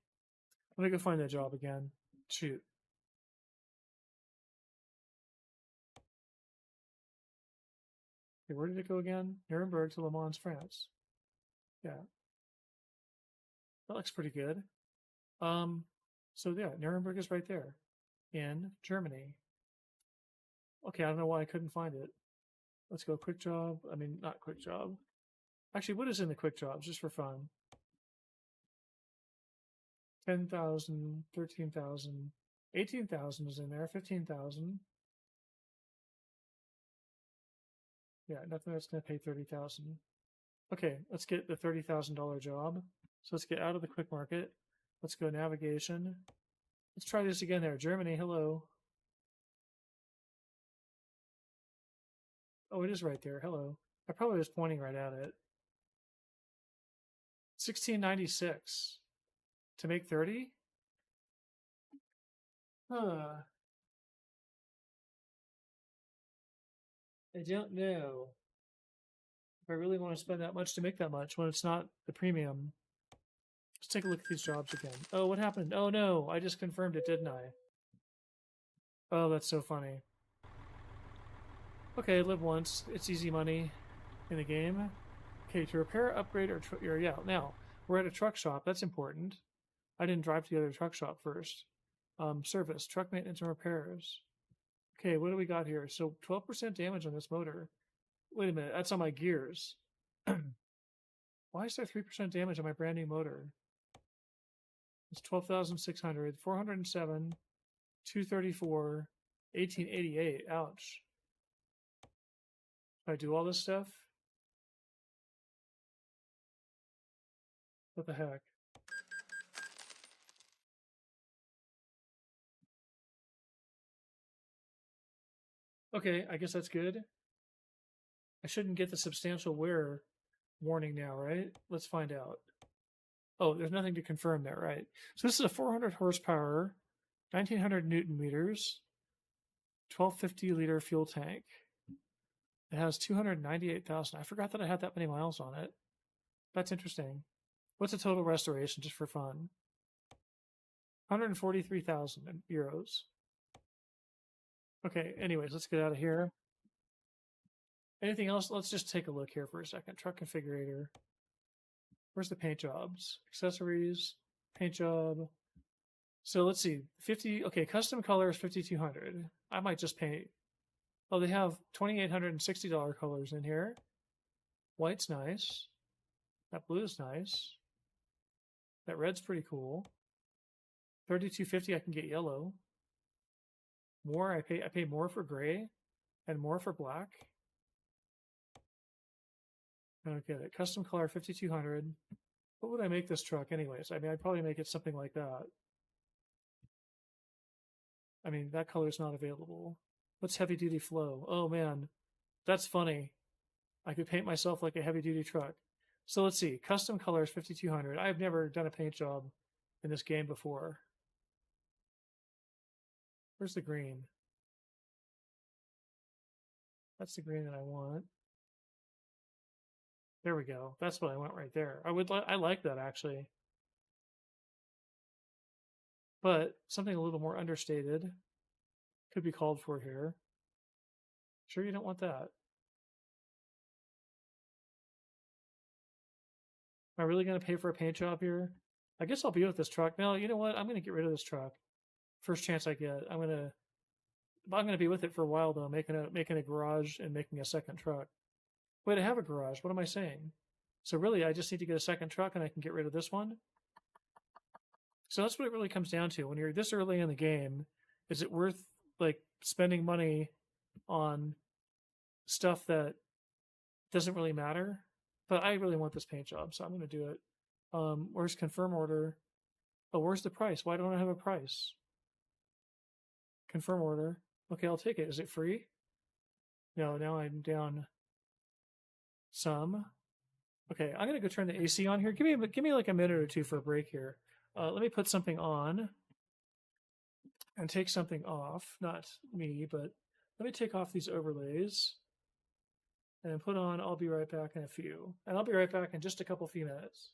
Let me go find that job again. Shoot. Okay, where did it go again? Nuremberg to Le Mans, France. Yeah. That looks pretty good. Um, so yeah, Nuremberg is right there in Germany. Okay, I don't know why I couldn't find it. Let's go quick job. I mean, not quick job. Actually, what is in the quick jobs just for fun? 10,000, 13,000, 18,000 is in there, 15,000. Yeah, nothing that's going to pay 30,000. Okay, let's get the $30,000 job. So let's get out of the quick market. Let's go navigation. Let's try this again there. Germany, hello. Oh, it is right there. Hello. I probably was pointing right at it. 1696 to make 30? Huh. I don't know if I really want to spend that much to make that much when it's not the premium. Let's take a look at these jobs again. Oh, what happened? Oh no, I just confirmed it, didn't I? Oh, that's so funny. Okay, live once. It's easy money in the game. Okay, to repair, upgrade, or yeah. Now we're at a truck shop. That's important. I didn't drive to the other truck shop first. Service, truck maintenance and repairs. Okay, what do we got here? So 12% damage on this motor. Wait a minute, that's on my gears. Why is there 3% damage on my brand new motor? It's 12,600, 407, 234, 1888. Ouch. Do I do all this stuff? What the heck? Okay, I guess that's good. I shouldn't get the substantial wear warning now, right? Let's find out. Oh, there's nothing to confirm there, right? So this is a 400 horsepower, 1900 newton meters, 1250 liter fuel tank. It has 298,000. I forgot that I had that many miles on it. That's interesting. What's the total restoration just for fun? 143,000 euros. Okay, anyways, let's get out of here. Anything else? Let's just take a look here for a second. Truck configurator. Where's the paint jobs? Accessories, paint job. So let's see. 50, okay, custom color is 5,200. I might just paint. Oh, they have $2,860 colors in here. White's nice. That blue is nice. That red's pretty cool. 3,250. I can get yellow. More, I pay more for gray and more for black. I don't get it. Custom color 5,200. What would I make this truck anyways? I mean, I'd probably make it something like that. I mean, that color's not available. What's heavy duty flow? Oh man, that's funny. I could paint myself like a heavy duty truck. So let's see. Custom colors 5,200. I've never done a paint job in this game before. Where's the green? That's the green that I want. There we go. That's what I want right there. I like that actually. But something a little more understated could be called for here. Sure you don't want that? Am I really going to pay for a paint job here? I guess I'll be with this truck. No, you know what? I'm going to get rid of this truck. First chance I get. I'm going to be with it for a while though, making a garage and making a second truck. Wait, I have a garage. What am I saying? So really, I just need to get a second truck and I can get rid of this one. So that's what it really comes down to. When you're this early in the game, is it worth like spending money on stuff that doesn't really matter? But I really want this paint job, so I'm going to do it. Where's confirm order? Oh, where's the price? Why don't I have a price? Confirm order. Okay, I'll take it. Is it free? No, now I'm down some. Okay, I'm gonna go turn the AC on here. Give me like a minute or two for a break here. Let me put something on and take something off. Not me, but let me take off these overlays and put on. I'll be right back in a few, and I'll be right back in just a few minutes.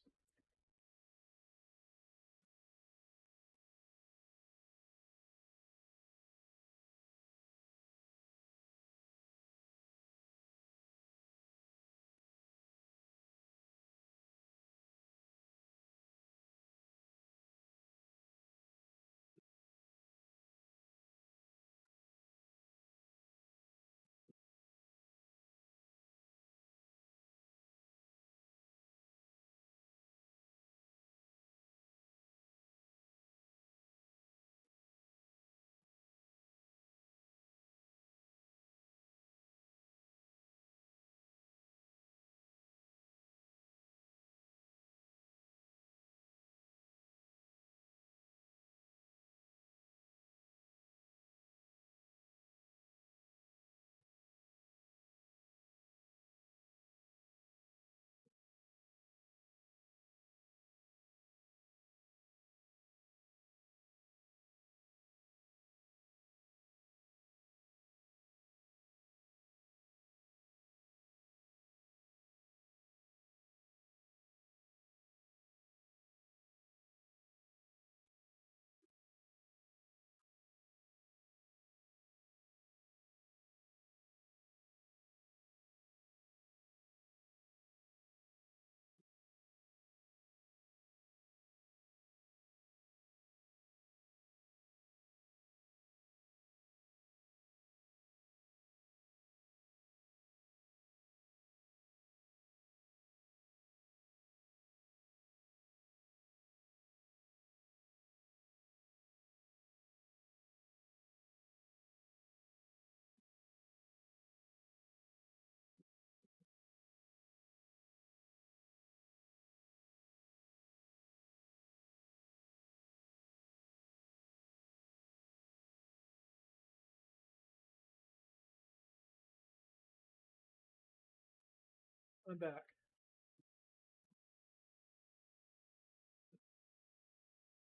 I'm back.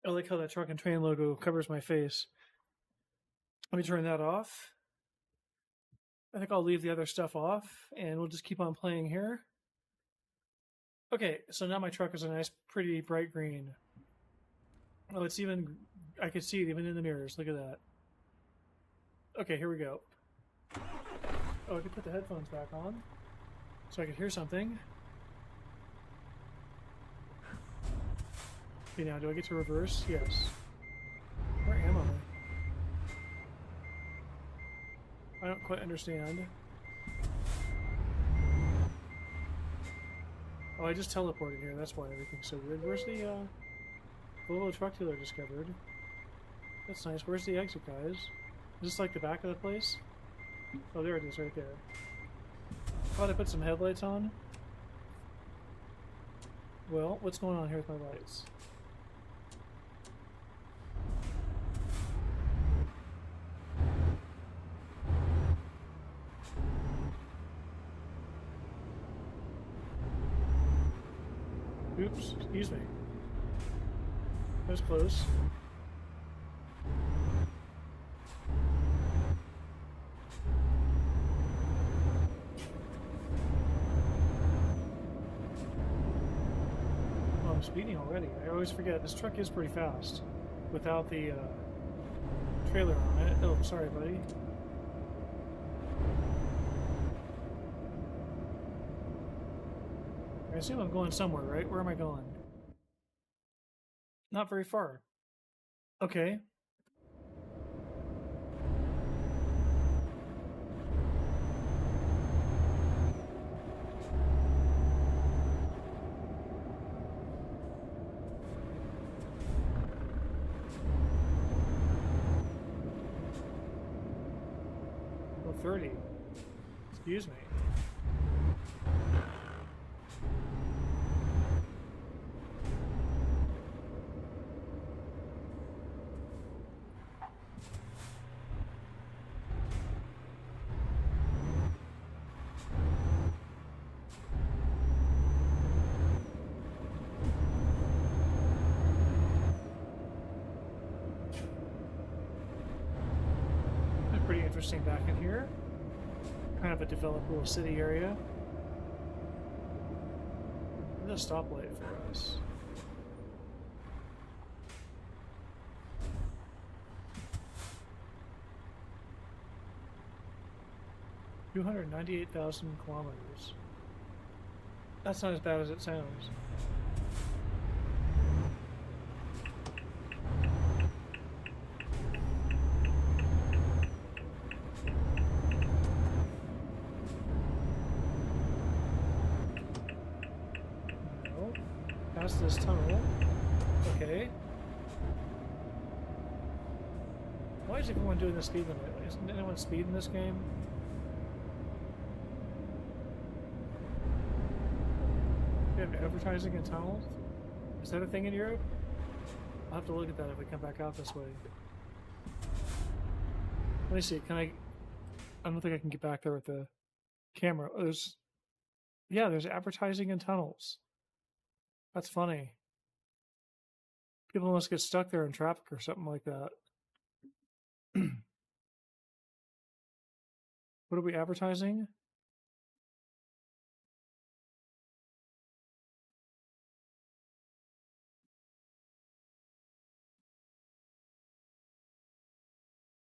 I like how that truck and train logo covers my face. Let me turn that off. I think I'll leave the other stuff off and we'll just keep on playing here. Okay, so now my truck is a nice, pretty bright green. Oh, it's even, I can see it even in the mirrors. Look at that. Okay, here we go. Oh, I can put the headphones back on so I can hear something. Okay, now do I get to reverse? Yes. Where am I? I don't quite understand. Oh, I just teleported here. That's why everything's so weird. Where's the little truck dealer discovered? That's nice. Where's the exit, guys? Is this like the back of the place? Oh, there it is, right there. How about I put some headlights on? Well, what's going on here with my lights? Oops, excuse me. That was close. Oh, I'm speeding already. I always forget. This truck is pretty fast without the trailer on it. Oh, sorry, buddy. I assume I'm going somewhere, right? Where am I going? Not very far. Okay. Oh, 30. Excuse me. Pretty interesting back in here. Kind of a developed little city area. There's a stoplight for us. $298,000 kilometers. That's not as bad as it sounds. This tunnel. Okay. Why is everyone doing the speed limit? Isn't anyone speeding this game? They have advertising in tunnels? Is that a thing in Europe? I'll have to look at that if we come back out this way. Let me see, can I don't think I can get back there with the camera. Oh, there's advertising in tunnels. That's funny. People must get stuck there in traffic or something like that. What are we advertising?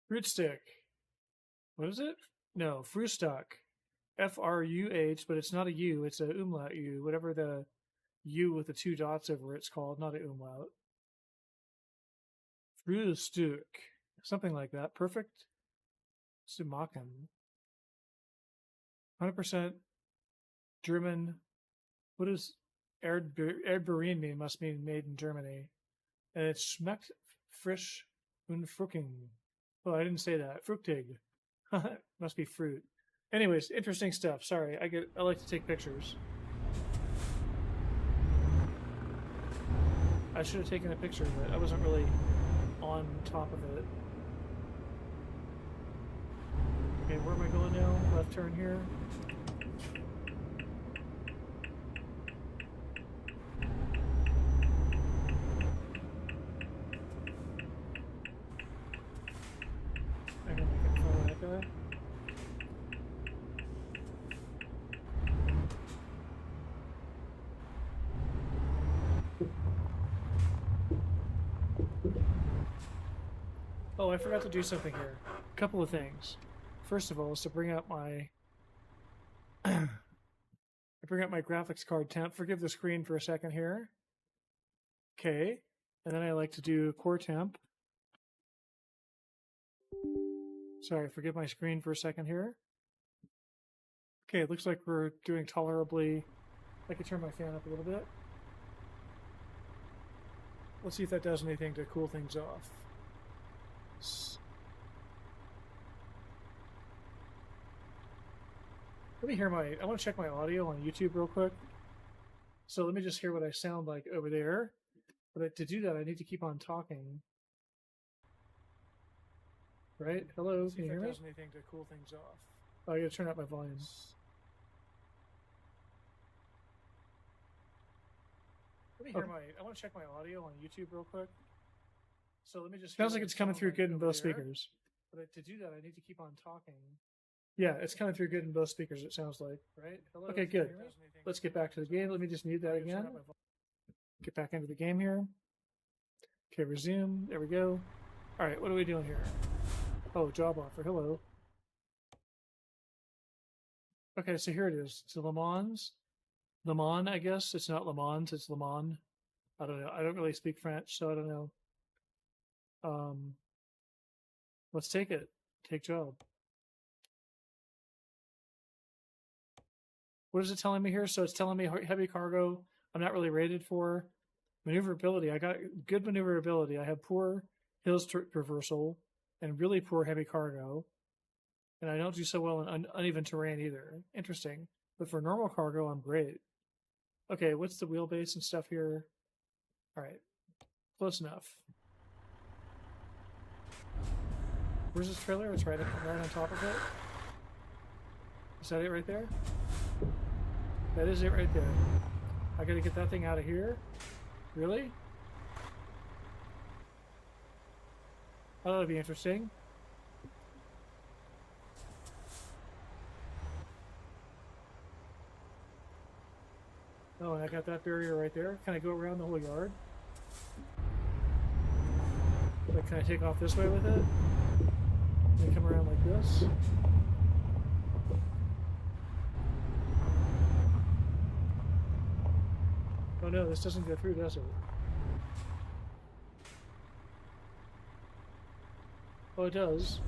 Fruit stick. What is it? No, Frustuck. F-R-U-H, but it's not a U, it's a umlaut U, whatever the U with the two dots over it's called, not an umlaut. Frühstück. Something like that. Perfect. Sumaken. 100% German. What does Erdbeeren mean? Must mean made in Germany. And it's schmeckt frisch und fruchtig. Oh, I didn't say that. Fruchtig. Must be fruit. Anyways, interesting stuff. Sorry, I like to take pictures. I should have taken a picture, but I wasn't really on top of it. Okay, where am I going now? Left turn here. Oh, I forgot to do something here. A couple of things. First of all is to bring up my I bring up my graphics card temp. Forgive the screen for a second here. Okay. And then I like to do core temp. Sorry, forgive my screen for a second here. Okay, it looks like we're doing tolerably. I could turn my fan up a little bit. Let's see if that does anything to cool things off. Let me hear I want to check my audio on YouTube real quick. So let me just hear what I sound like over there. But to do that, I need to keep on talking. Right? Hello, can you hear me? Does anything to cool things off? Oh, I gotta turn up my volume. Let me hear I want to check my audio on YouTube real quick. So let me just. Sounds like it's coming through good in both speakers. But to do that, I need to keep on talking. Yeah, it's coming through good in both speakers, it sounds like. Right? Hello, okay, good. Let's get back to the game. Let me just mute that again. Get back into the game here. Okay, resume. There we go. All right, what are we doing here? Oh, job offer. Hello. Okay, so here it is. It's Le Mans. Le Mans, I guess. It's not Le Mans, it's Le Mans. I don't know. I don't really speak French, so I don't know. Let's take it. Take job. What is it telling me here? So it's telling me heavy cargo. I'm not really rated for. Maneuverability. I got good maneuverability. I have poor hills traversal and really poor heavy cargo. And I don't do so well in uneven terrain either. Interesting. But for normal cargo, I'm great. Okay, what's the wheelbase and stuff here? All right. Close enough. Where's this trailer? It's right on top of it. Is that it right there? That is it right there. I gotta get that thing out of here. Really? Oh, that'll be interesting. Oh, and I got that barrier right there. Can I go around the whole yard? Like, can I take off this way with it? Can I come around like this? Oh no, this doesn't go through, does it? Oh, it does.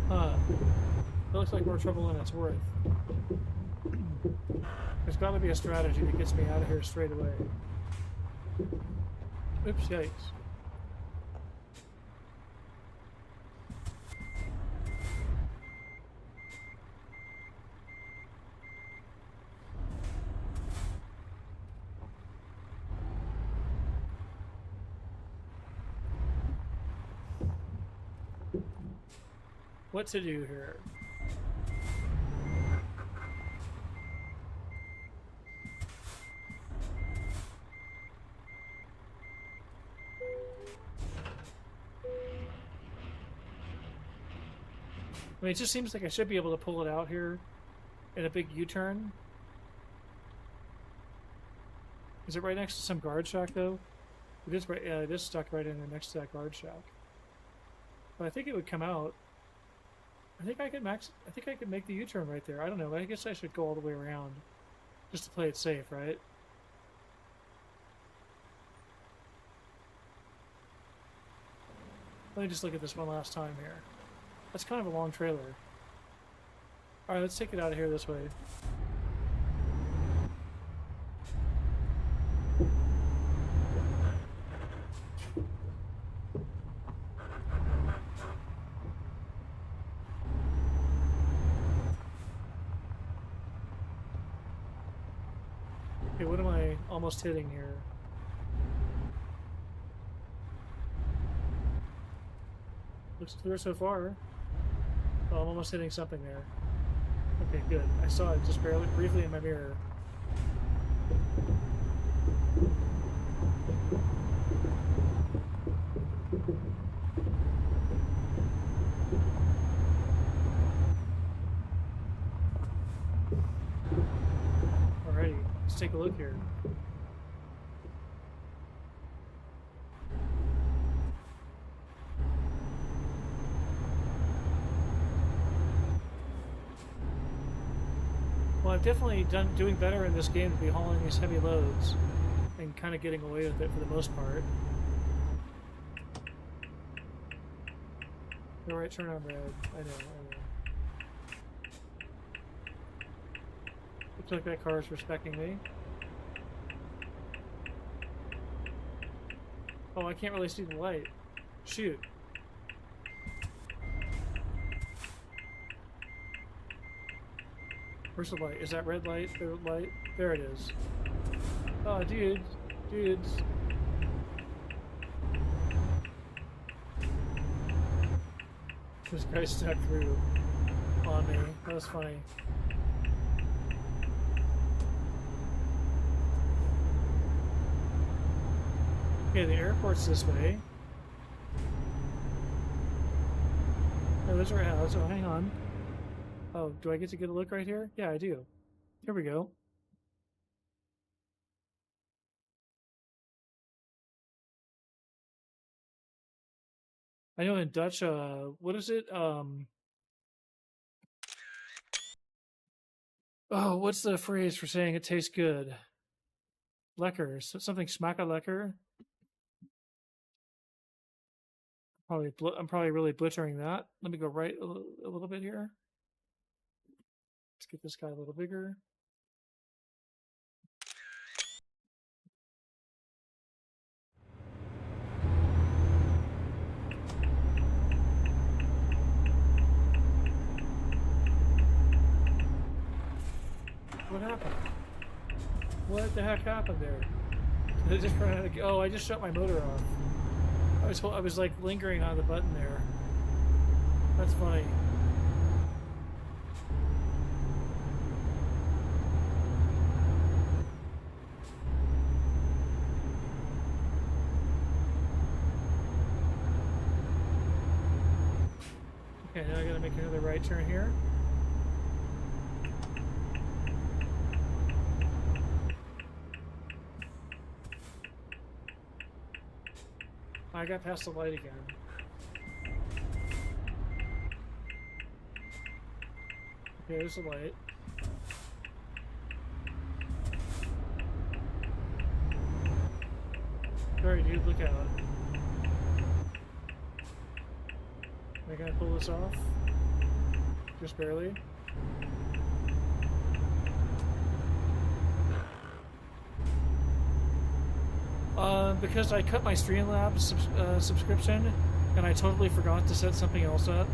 Huh. It looks like more trouble than it's worth. There's got to be a strategy that gets me out of here straight away. Oops, yikes. What to do here? I mean, it just seems like I should be able to pull it out here in a big U-turn. Is it right next to some guard shack, though? It is right. Yeah, it is stuck right in there next to that guard shack. But I think it would come out. I think I could make the U-turn right there. I don't know. I guess I should go all the way around, just to play it safe, right? Let me just look at this one last time here. That's kind of a long trailer. Alright, let's take it out of here this way. Okay, what am I almost hitting here? Looks clear so far. Oh, I'm almost hitting something there. Okay, good. I saw it just briefly in my mirror. Alrighty, let's take a look here. I've definitely doing better in this game to be hauling these heavy loads and kind of getting away with it for the most part. The right turn on red. I know. Looks like that car is respecting me. Oh, I can't really see the light. Shoot. Where's the light? Is that red light? The light? There it is. Oh, dudes. This guy stuck through on me. That was funny. Okay, the airport's this way. Oh, there's our house. Oh, hang on. Oh, do I get to get a look right here? Yeah, I do. Here we go. I know in Dutch, what is it? Oh, what's the phrase for saying it tastes good? Lekker. Something smaaka lekker? I'm probably really butchering that. Let me go right a little bit here. Let's get this guy a little bigger. What happened? What the heck happened there? Did it just run out of... Oh, I just shut my motor off. I was like lingering on the button there. That's funny. Okay, now I gotta make another right turn here. I got past the light again. Okay, there's the light. Sorry, dude, look out. Am I gonna pull this off? Just barely. Because I cut my Streamlabs subscription, and I totally forgot to set something else up.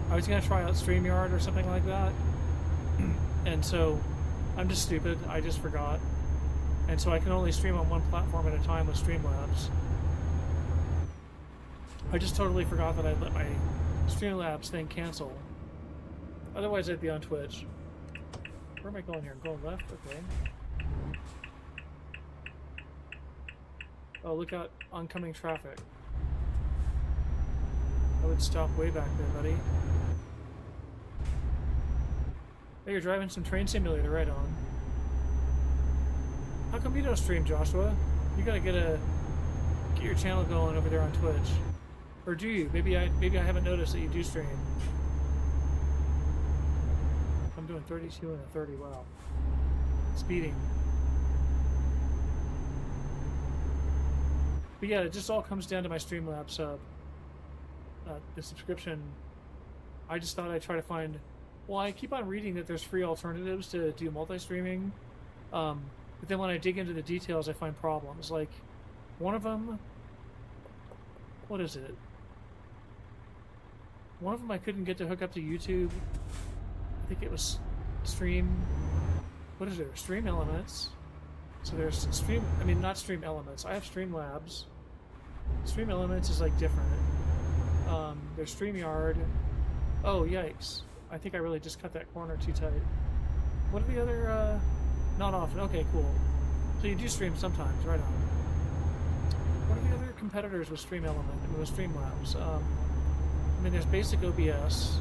I was gonna try out StreamYard or something like that, and so I'm just stupid. I just forgot, and so I can only stream on one platform at a time with Streamlabs. I just totally forgot that I'd let my Streamlabs thing cancel. Otherwise, I'd be on Twitch. Where am I going here? I'm going left? Okay. Oh, look out oncoming traffic. I would stop way back there, buddy. Hey, you're driving some Train Simulator, right on. How come you don't stream, Joshua? You gotta get your channel going over there on Twitch. Or do you? Maybe I haven't noticed that you do stream. I'm doing 32 and a 30, wow. Speeding. But yeah, it just all comes down to my Streamlabs sub. The subscription. I just thought I'd try to find... Well, I keep on reading that there's free alternatives to do multi-streaming. But then when I dig into the details, I find problems. Like, one of them... What is it? One of them I couldn't get to hook up to YouTube. I think it was Stream... What is there? Stream Elements. So there's Stream... I mean, not Stream Elements. I have Streamlabs. Stream Elements is like different. There's StreamYard. Oh, yikes. I think I really just cut that corner too tight. What are the other, not often. Okay, cool. So you do stream sometimes, right on. What are the other competitors with Stream Element and with Streamlabs? I mean, there's basic OBS,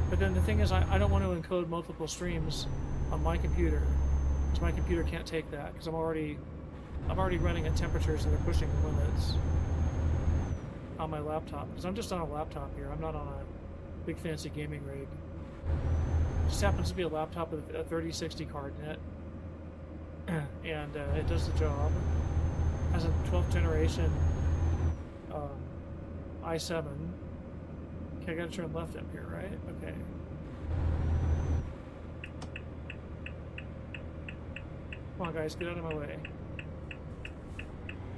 but then the thing is, I don't want to encode multiple streams on my computer, because my computer can't take that, because I'm already running at temperatures that are pushing the limits on my laptop, because I'm just on a laptop here. I'm not on a big fancy gaming rig. Just happens to be a laptop with a 3060 card in it, and it does the job. Has a 12th generation i7. Okay, I gotta turn left up here, right? Okay. Come on, guys, get out of my way.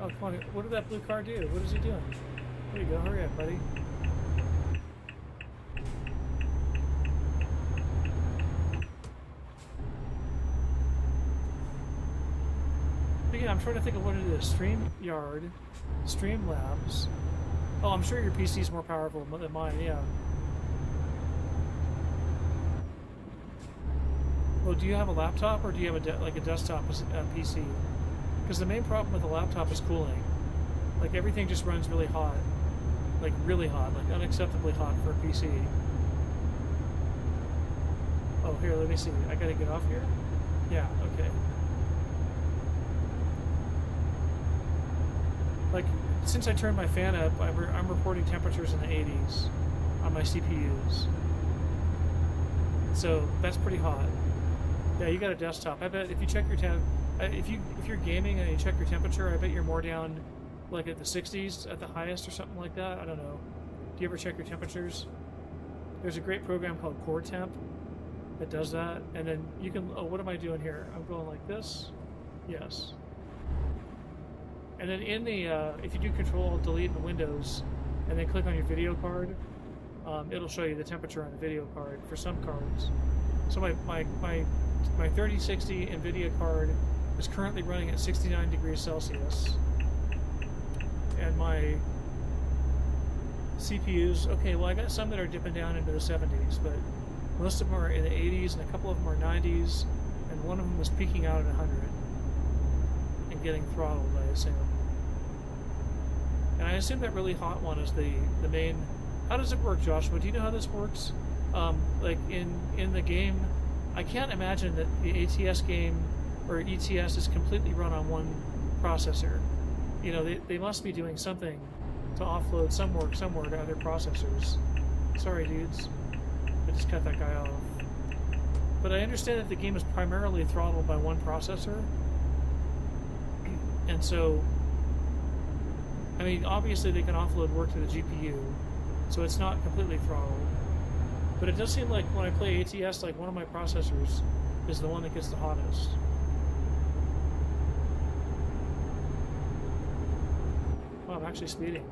Oh, come on. What did that blue car do? What is he doing? There you go. Hurry up, buddy. Again, I'm trying to think of what it is. StreamYard, Streamlabs. Oh, I'm sure your PC is more powerful than mine, yeah. Well, do you have a laptop or do you have a desktop PC? Because the main problem with the laptop is cooling. Like, everything just runs really hot. Like, really hot. Like, unacceptably hot for a PC. Oh, here, let me see. I gotta get off here? Yeah, okay. Like, since I turned my fan up, I'm reporting temperatures in the 80s on my CPUs. So, that's pretty hot. Yeah, you got a desktop. I bet if you check your if you're gaming and you check your temperature, I bet you're more down like at the 60s at the highest or something like that. I don't know. Do you ever check your temperatures? There's a great program called Core Temp that does that, and then you can. Oh, what am I doing here? I'm going like this. Yes. And then in the if you do Control-Delete in Windows, and then click on your video card, it'll show you the temperature on the video card for some cards. So my 3060 NVIDIA card is currently running at 69 degrees Celsius. And my CPUs, okay, well I got some that are dipping down into the 70s, but most of them are in the 80s and a couple of them are 90s, and one of them was peaking out at 100 and getting throttled, I assume. And I assume that really hot one is the main. How does it work, Joshua? Do you know how this works? Like in the game, I can't imagine that the ATS game or ETS is completely run on one processor. You know, they must be doing something to offload some work somewhere to other processors. Sorry, dudes. I just cut that guy off. But I understand that the game is primarily throttled by one processor. And so, I mean, obviously they can offload work to the GPU, so it's not completely throttled. But it does seem like when I play ATS, like one of my processors is the one that gets the hottest. Oh, I'm actually speeding.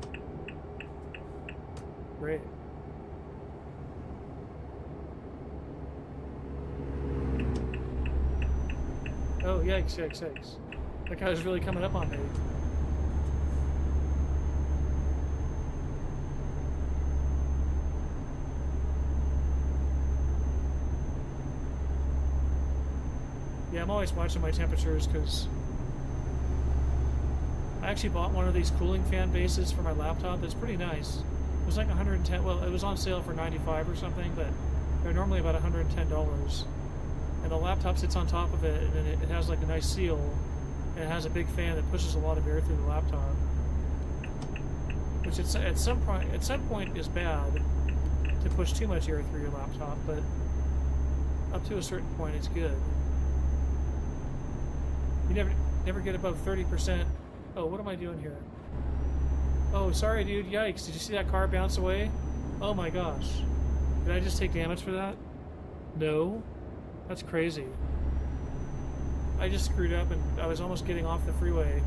Great. Oh, yikes, yikes, yikes. That guy was really coming up on me. Yeah, I'm always watching my temperatures because I actually bought one of these cooling fan bases for my laptop that's pretty nice. It was like 110, well, it was on sale for 95 or something, but they're normally about $110. And the laptop sits on top of it, and then it has like a nice seal, and it has a big fan that pushes a lot of air through the laptop. Which at some point is bad to push too much air through your laptop, but up to a certain point it's good. You never get above 30%. Oh, what am I doing here? Oh, sorry, dude. Yikes. Did you see that car bounce away? Oh my gosh. Did I just take damage for that? No. That's crazy. I just screwed up and I was almost getting off the freeway.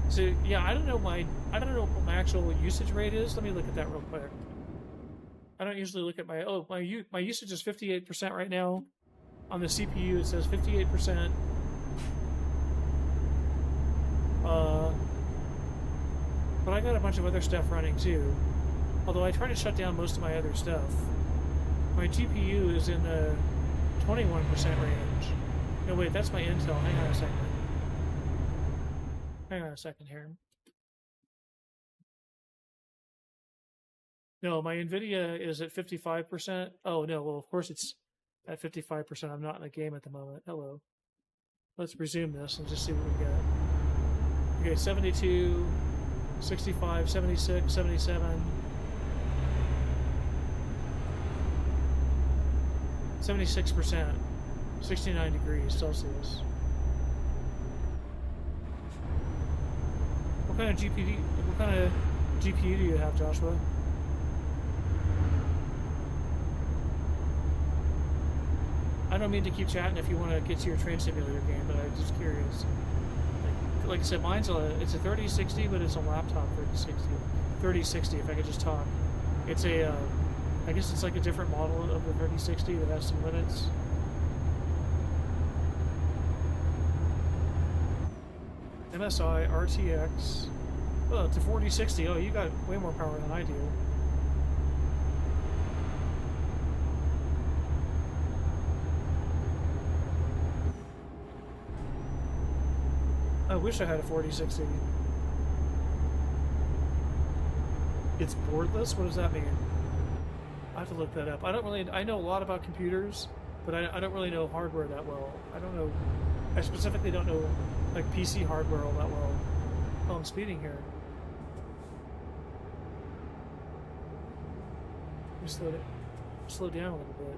So yeah, I don't know what my actual usage rate is. Let me look at that real quick. I don't usually look at my usage is 58% right now. On the CPU, it says 58%. But I got a bunch of other stuff running too. Although I try to shut down most of my other stuff. My GPU is in the 21% range. No, wait, that's my Intel. Hang on a second. Hang on a second here. No, my NVIDIA is at 55%. Oh, no, well, of course it's at 55%. I'm not in the game at the moment. Hello. Let's resume this and just see what we get. Okay, 72, 65, 76, 77. 76%, 69 degrees Celsius. What kind of GPU do you have, Joshua? I don't mean to keep chatting if you want to get to your train simulator game, but I'm just curious. Like I said, it's a 3060, but it's a laptop 3060, if I could just talk. It's a, I guess it's like a different model of the 3060 that has some limits. MSI RTX. Oh, it's a 4060. Oh, you got way more power than I do. I wish I had a 4060. It's boardless? What does that mean? I have to look that up. I know a lot about computers, but I don't really know hardware that well. I specifically don't know like PC hardware all that well. Oh, I'm speeding here. Let me slow down a little bit.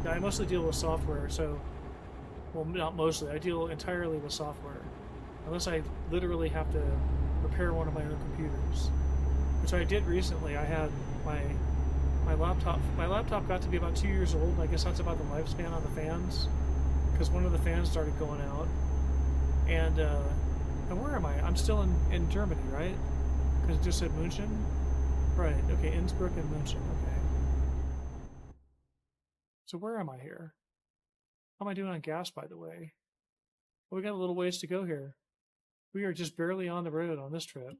Yeah, I mostly deal with software, so... Well, not mostly. I deal entirely with software. Unless I literally have to repair one of my own computers. Which I did recently. I had my laptop... My laptop got to be about 2 years old. I guess that's about the lifespan on the fans. Because one of the fans started going out. And where am I? I'm still in Germany, right? Because it just said München? Right, okay, Innsbruck and München, okay. So where am I here? How am I doing on gas, by the way? Well, we got a little ways to go here. We are just barely on the road on this trip.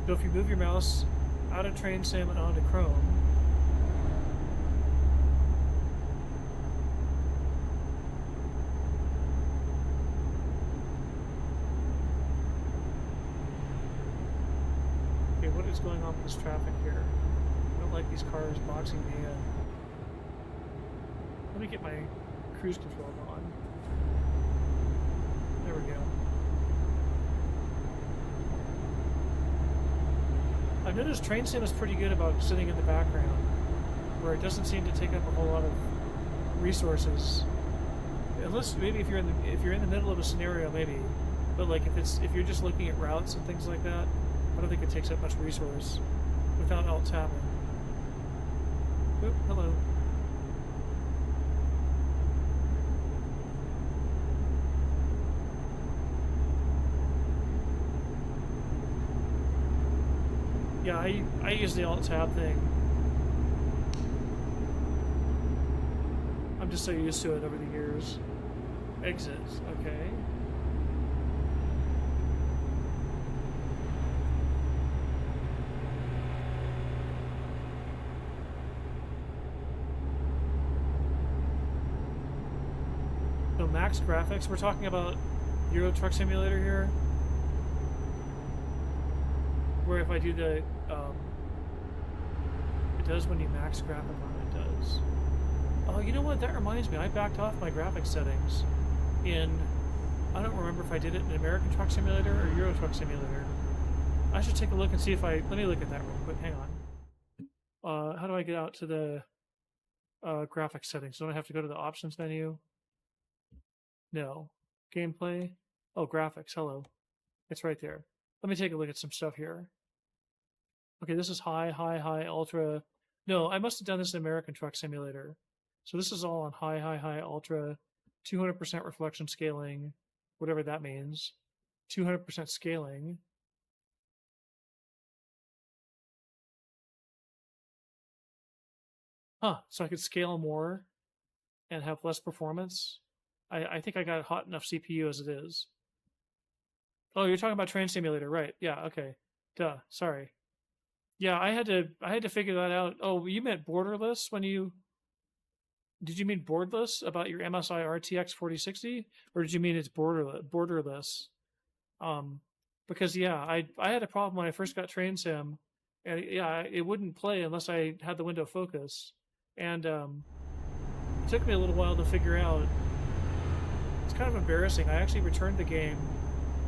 So if you move your mouse out of Train Sim and onto Chrome, what is going on with this traffic here? I don't like these cars boxing me in. Let me get my cruise control on. There we go. I've noticed Train Sim is pretty good about sitting in the background, where it doesn't seem to take up a whole lot of resources. Unless maybe if you're in the middle of a scenario, maybe. But like if you're just looking at routes and things like that, I don't think it takes up much resource without alt tabbing. Oop, hello. Yeah, I use the alt tab thing. I'm just so used to it over the years. Exit, okay. So max graphics, we're talking about Euro Truck Simulator here, where if I do the, it does when you max graphic on it, does. Oh, you know what, that reminds me, I backed off my graphics settings in, I don't remember if I did it in American Truck Simulator or Euro Truck Simulator. I should take a look and see if let me look at that real quick, hang on. How do I get out to the graphics settings? Don't I have to go to the options menu? No. Gameplay? Oh, graphics, hello. It's right there. Let me take a look at some stuff here. Okay, this is high, ultra. No, I must have done this in American Truck Simulator. So this is all on high, ultra, 200% reflection scaling, whatever that means. 200% scaling. Huh, so I could scale more and have less performance. I think I got a hot enough CPU as it is. Oh, you're talking about Train Simulator, right? Yeah, okay. Duh, sorry. Yeah, I had to figure that out. Oh, you meant borderless when you... Did you mean boardless about your MSI RTX 4060? Or did you mean it's borderless? Because, yeah, I had a problem when I first got Train Sim. And, yeah, it wouldn't play unless I had the window focus. And it took me a little while to figure out. It's kind of embarrassing. I actually returned the game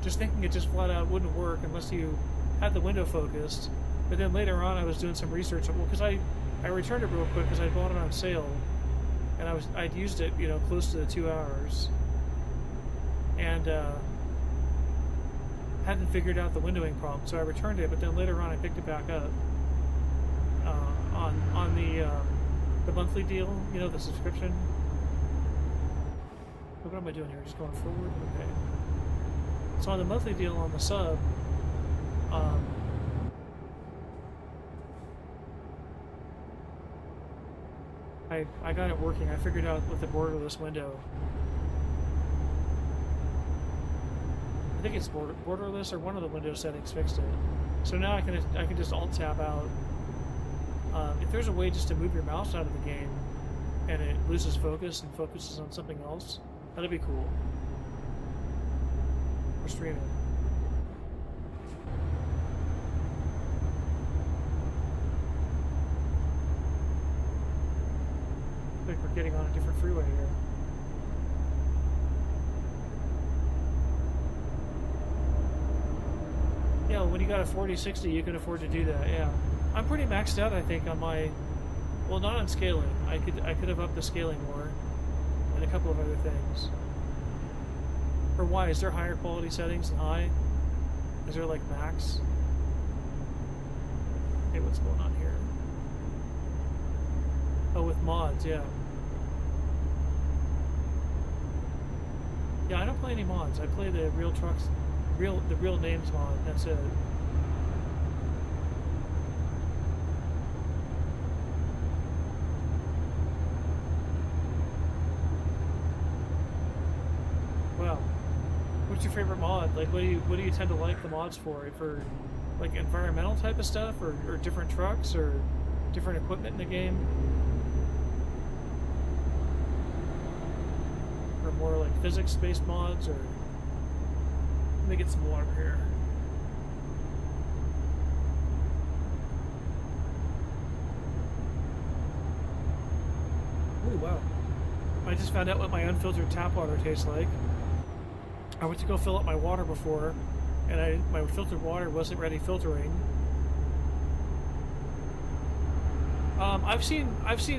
just thinking it just flat out wouldn't work unless you had the window focused. But then later on I was doing some research. Well, because I returned it real quick because I bought it on sale. And I'd used it, you know, close to the 2 hours. And hadn't figured out the windowing problem. So I returned it, but then later on I picked it back up on the monthly deal, you know, the subscription. What am I doing here? Just going forward? Okay. So on the monthly deal on the sub, I got it working. I figured out with the borderless window. I think it's borderless or one of the window settings fixed it. So now I can just alt tab out. If there's a way just to move your mouse out of the game and it loses focus and focuses on something else, that'd be cool. We're streaming. I think we're getting on a different freeway here. Yeah, when you got a 4060, you can afford to do that. Yeah, I'm pretty maxed out, I think, on my. Well, not on scaling. I could have upped the scaling more, and a couple of other things. Or why? Is there higher quality settings than high? Is there like max? Hey, what's going on here? Oh, with mods, yeah. Yeah, I don't play any mods. I play the real trucks, the real names mod. That's it. Wow. What's your favorite mod? Like, what do you tend to like the mods for? For like environmental type of stuff, or different trucks, or different equipment in the game? Or more like physics-based mods, or... Let me get some water here. Ooh, wow. I just found out what my unfiltered tap water tastes like. I went to go fill up my water before, and my filtered water wasn't ready filtering. I've seen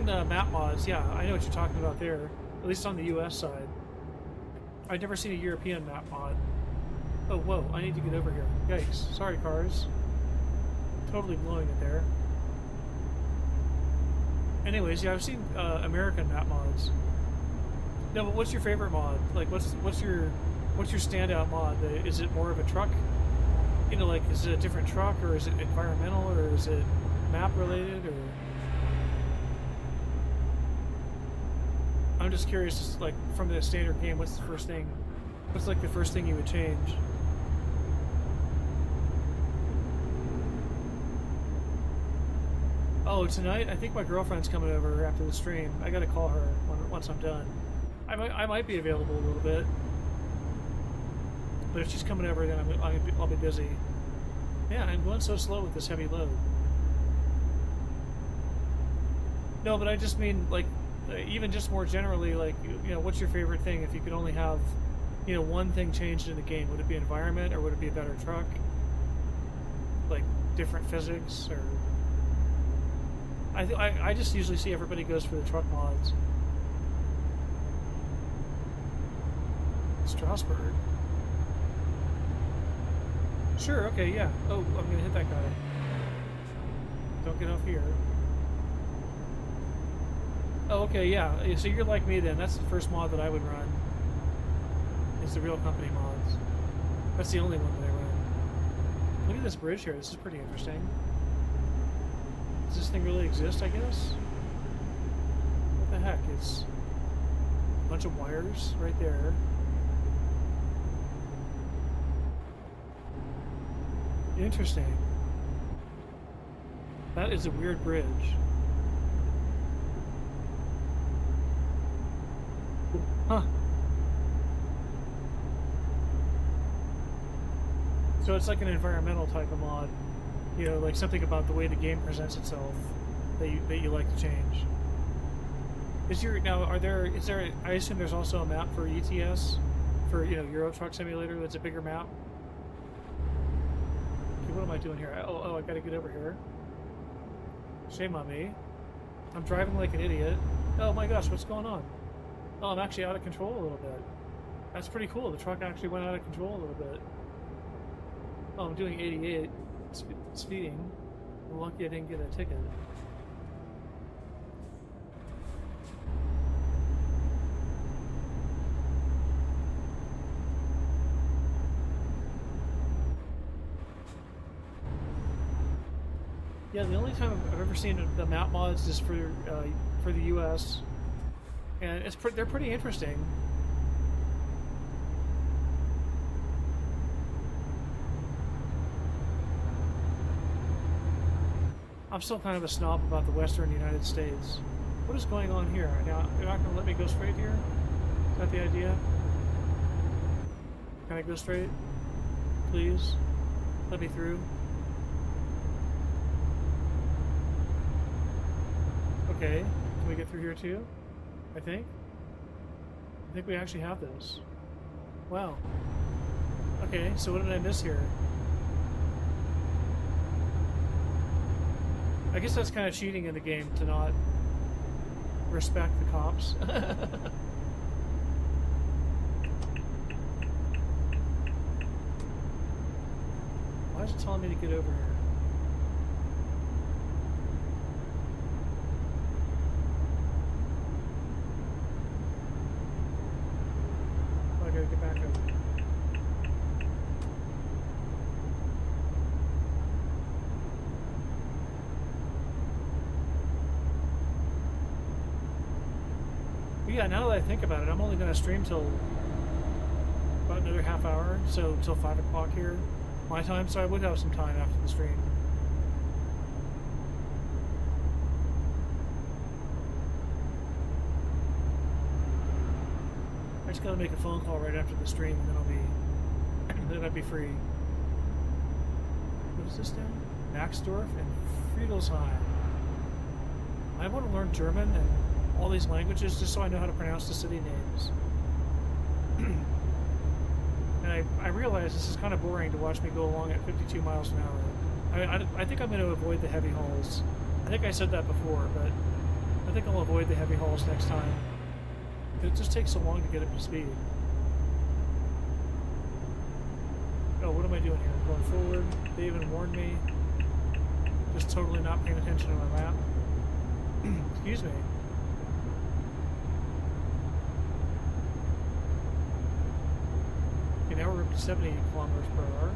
map mods. Yeah, I know what you're talking about there. At least on the U.S. side. I've never seen a European map mod. Oh, whoa! I need to get over here. Yikes! Sorry, cars. Totally blowing it there. Anyways, yeah, I've seen American map mods. No, but what's your favorite mod? Like, what's your standout mod? Is it more of a truck? You know, like, is it a different truck, or is it environmental, or is it map related, or? I'm just curious, just like from the standard game, what's the first thing? What's like the first thing you would change? Oh, tonight? I think my girlfriend's coming over after the stream. I gotta call her once I'm done. I might be available a little bit, but if she's coming over, then I'll be busy. Man, I'm going so slow with this heavy load. No, but I just mean like. Even just more generally, like, you know, what's your favorite thing if you could only have, you know, one thing changed in the game? Would it be environment, or would it be a better truck? Like, different physics, or... I just usually see everybody goes for the truck mods. Strasbourg. Sure, okay, yeah. Oh, I'm gonna hit that guy. Don't get off here. Oh, okay, yeah. So you're like me then. That's the first mod that I would run. It's the real company mods. That's the only one that I run. Look at this bridge here. This is pretty interesting. Does this thing really exist, I guess? What the heck? It's a bunch of wires right there. Interesting. That is a weird bridge. Huh. So it's like an environmental type of mod, you know, like something about the way the game presents itself that you like to change. Is there? I assume there's also a map for ETS for, you know, Euro Truck Simulator. That's a bigger map. Okay, what am I doing here? Oh, I gotta get over here. Shame on me. I'm driving like an idiot. Oh my gosh, what's going on? Oh, I'm actually out of control a little bit. That's pretty cool. The truck actually went out of control a little bit. Oh, I'm doing 88 speeding. I'm lucky I didn't get a ticket. Yeah, the only time I've ever seen the map mods is for the U.S. and they're pretty interesting. I'm still kind of a snob about the Western United States. What is going on here? Now, you're not going to let me go straight here? Is that the idea? Can I go straight? Please? Let me through. Okay, can we get through here too? I think we actually have this. Wow. Okay, so what did I miss here? I guess that's kind of cheating in the game to not respect the cops. Why is it telling me to get over here? Oh, I gotta get back over here. But yeah, now that I think about it, I'm only gonna stream till about another half hour, so till 5 o'clock here, my time, so I would have some time after the stream. I just gotta make a phone call right after the stream, and then I'll be free. What is this now? Maxdorf and Friedelsheim. I want to learn German and all these languages just so I know how to pronounce the city names. And I realize this is kind of boring to watch me go along at 52 miles an hour. I think I'm going to avoid the heavy hauls. I think I said that before, but I think I'll avoid the heavy hauls next time. It just takes so long to get up to speed. Oh, what am I doing here? I'm going forward. They even warned me. Just totally not paying attention to my map. Excuse me. Okay, now we're up to 70 kilometers per hour.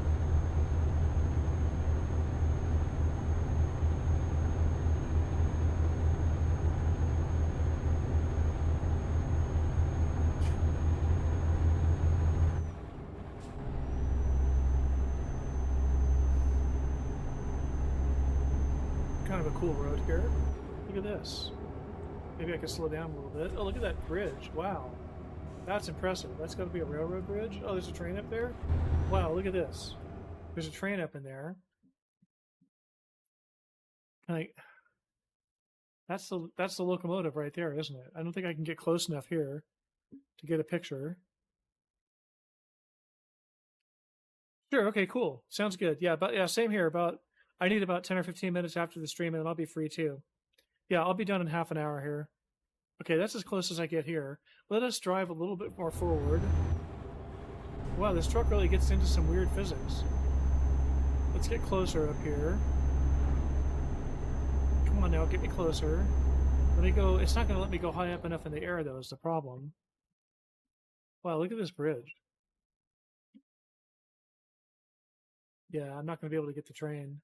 Kind of a cool road here. Look at this. Maybe I can slow down a little bit. Oh, look at that bridge. Wow. That's impressive. That's got to be a railroad bridge. Oh, there's a train up there? Wow, look at this. There's a train up in there. Like, that's the locomotive right there, isn't it? I don't think I can get close enough here to get a picture. Sure, okay, cool. Sounds good. Yeah, but yeah, same here. I need about 10 or 15 minutes after the stream and then I'll be free too. Yeah, I'll be done in half an hour here. Okay, that's as close as I get here. Let us drive a little bit more forward. Wow, this truck really gets into some weird physics. Let's get closer up here. Come on now, get me closer. Let me go. It's not going to let me go high up enough in the air, though, is the problem. Wow, look at this bridge. Yeah, I'm not going to be able to get the train.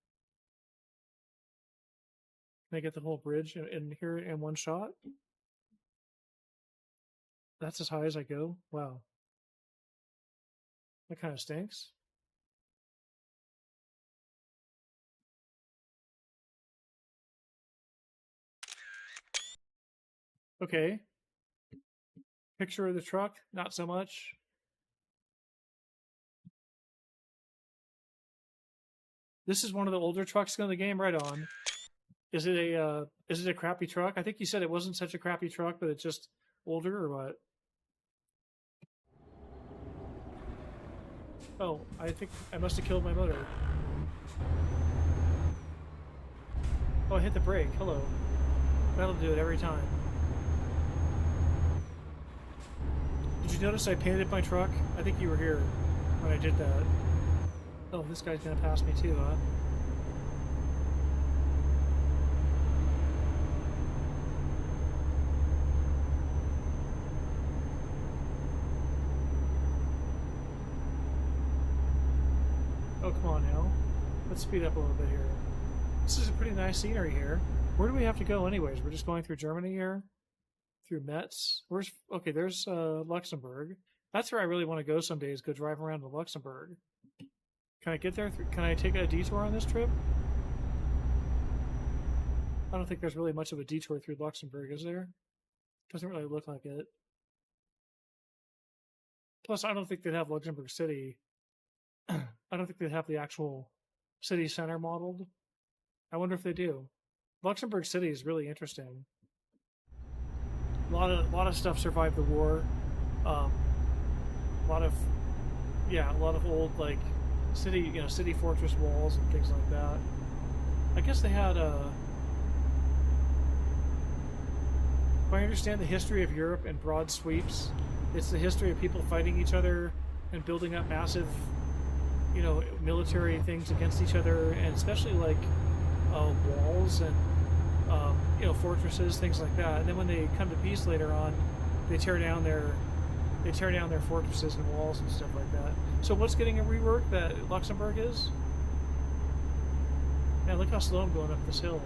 Can I get the whole bridge in here in one shot? That's as high as I go? Wow. That kind of stinks. Okay. Picture of the truck, not so much. This is one of the older trucks in the game, right on. Is it a crappy truck? I think you said it wasn't such a crappy truck, but it's just older or what? Oh, I think I must have killed my motor. Oh, I hit the brake. Hello. That'll do it every time. Did you notice I painted my truck? I think you were here when I did that. Oh, this guy's gonna pass me too, huh? Oh, come on now. Let's speed up a little bit here. This is a pretty nice scenery here. Where do we have to go anyways? We're just going through Germany here? Through Metz? Where's... Okay, there's Luxembourg. That's where I really want to go someday, is go drive around to Luxembourg. Can I get there? Can I take a detour on this trip? I don't think there's really much of a detour through Luxembourg, is there? Doesn't really look like it. Plus, I don't think they'd have Luxembourg City. I don't think they'd have the actual city center modeled. I wonder if they do. Luxembourg City is really interesting. A lot of stuff survived the war. A lot of a lot of old like city fortress walls and things like that. I guess they had if I understand the history of Europe in broad sweeps, it's the history of people fighting each other and building up massive, military things against each other, and especially like walls and fortresses, things like that. And then when they come to peace later on, they tear down their fortresses and walls and stuff like that. So what's getting a rework that Luxembourg is? Man, look how slow I'm going up this hill.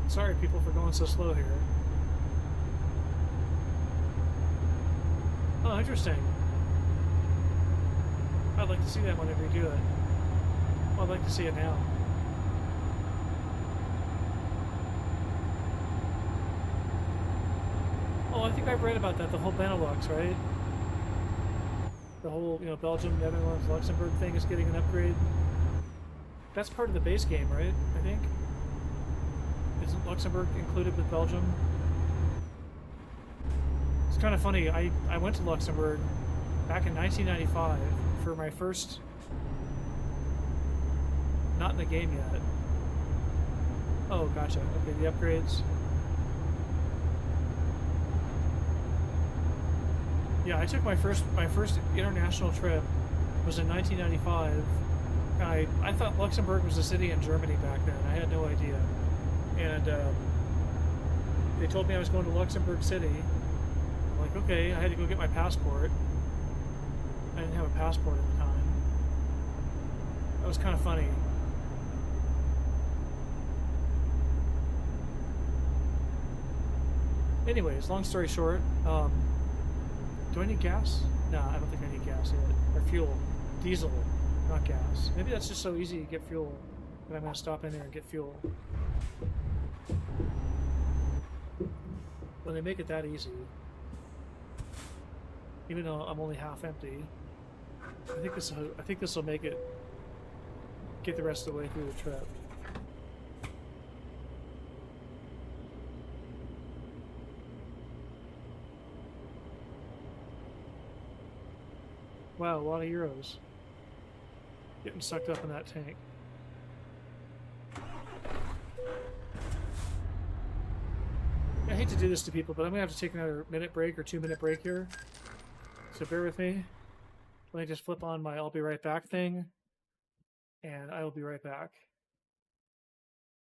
Sorry, people, for going so slow here. Oh, interesting. I'd like to see that whenever you do it. Well, I'd like to see it now. Oh, I think I've read about that, the whole Benelux, right? The whole, Belgium, Netherlands, Luxembourg thing is getting an upgrade. That's part of the base game, right? I think? Isn't Luxembourg included with Belgium? It's kind of funny. I went to Luxembourg back in 1995 for my first... Not in the game yet. Oh, gotcha. Okay, the upgrades. Yeah, I took my first international trip was in 1995. I thought Luxembourg was a city in Germany back then. I had no idea. And they told me I was going to Luxembourg City. I'm like, okay, I had to go get my passport. I didn't have a passport at the time. That was kind of funny. Anyways, long story short, do I need gas? No, I don't think I need gas yet. Or fuel. Diesel, not gas. Maybe that's just so easy to get fuel that I'm going to stop in there and get fuel. When they make it that easy, even though I'm only half empty, I think this will make it get the rest of the way through the trip. Wow, a lot of euros getting sucked up in that tank. I hate to do this to people, but I'm gonna have to take another minute break or 2-minute break here. So bear with me. Let me just flip on my I'll be right back thing, and I will be right back.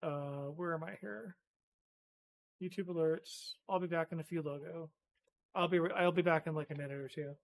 Where am I here? YouTube alerts. I'll be back in a few logo. I'll be back in like a minute or two.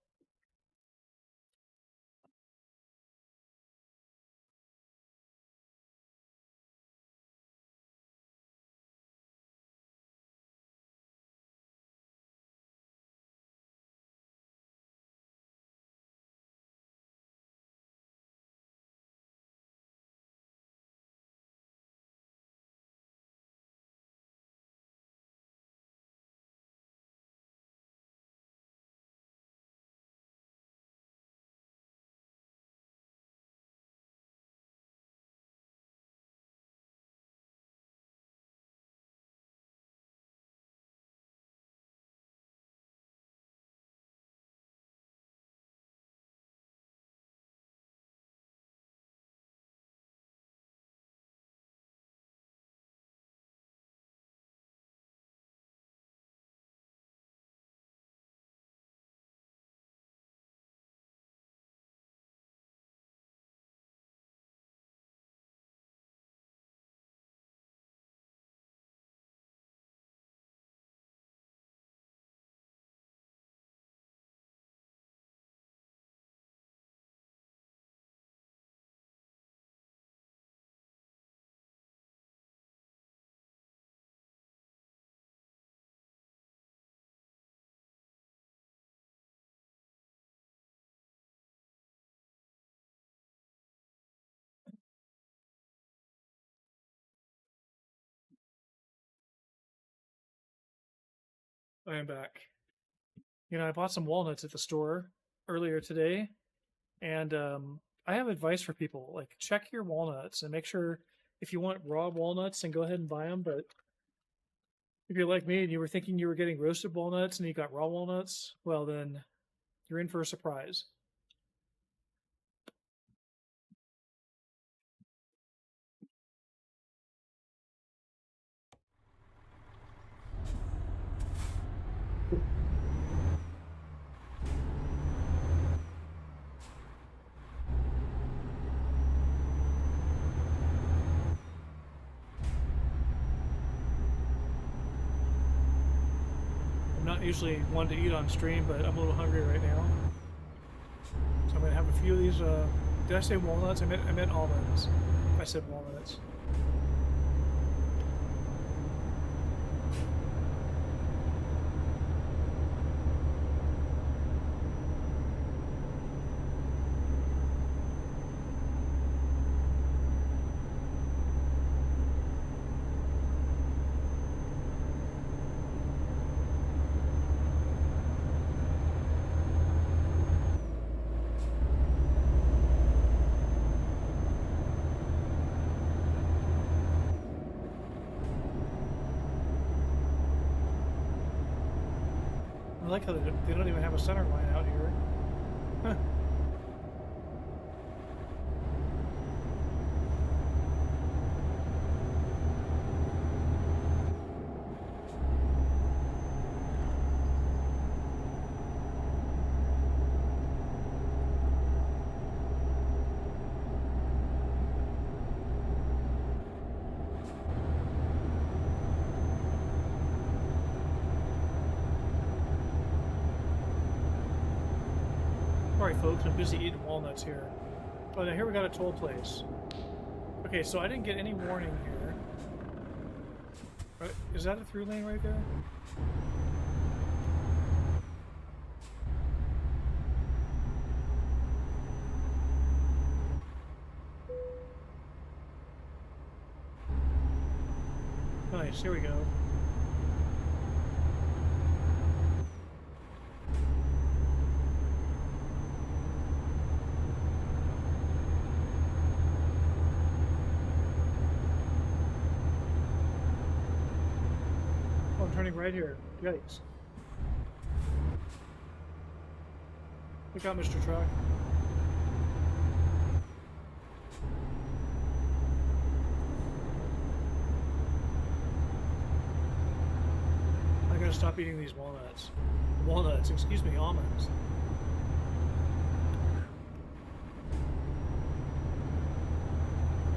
I am back. You know, I bought some walnuts at the store earlier today, and I have advice for people. Like, check your walnuts and make sure if you want raw walnuts, then go ahead and buy them. But if you're like me and you were thinking you were getting roasted walnuts and you got raw walnuts, well, then you're in for a surprise. I'm not usually one to eat on stream, but I'm a little hungry right now. So I'm going to have a few of these. Did I say walnuts? I meant almonds. I said walnuts. I like how they don't even have a center line out here. Huh. Sorry, folks, I'm busy eating walnuts here. Oh, now here we got a toll place. Okay, so I didn't get any warning here. Right, is that a through lane right there? Nice, here we go. Oh, I'm turning right here. Yikes. Look out, Mr. Truck. I gotta stop eating these walnuts. Walnuts, excuse me, almonds.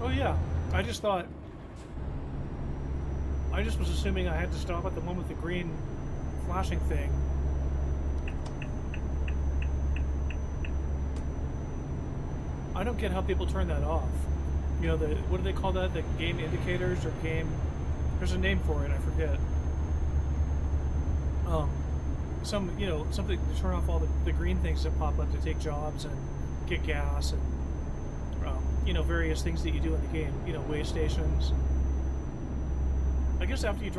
Oh yeah, I just was assuming I had to stop at the one with the green flashing thing. I don't get how people turn that off. You know, what do they call that? The game indicators or game... There's a name for it, I forget. Something to turn off all the green things that pop up to take jobs and get gas and, various things that you do in the game. Way stations. I guess after you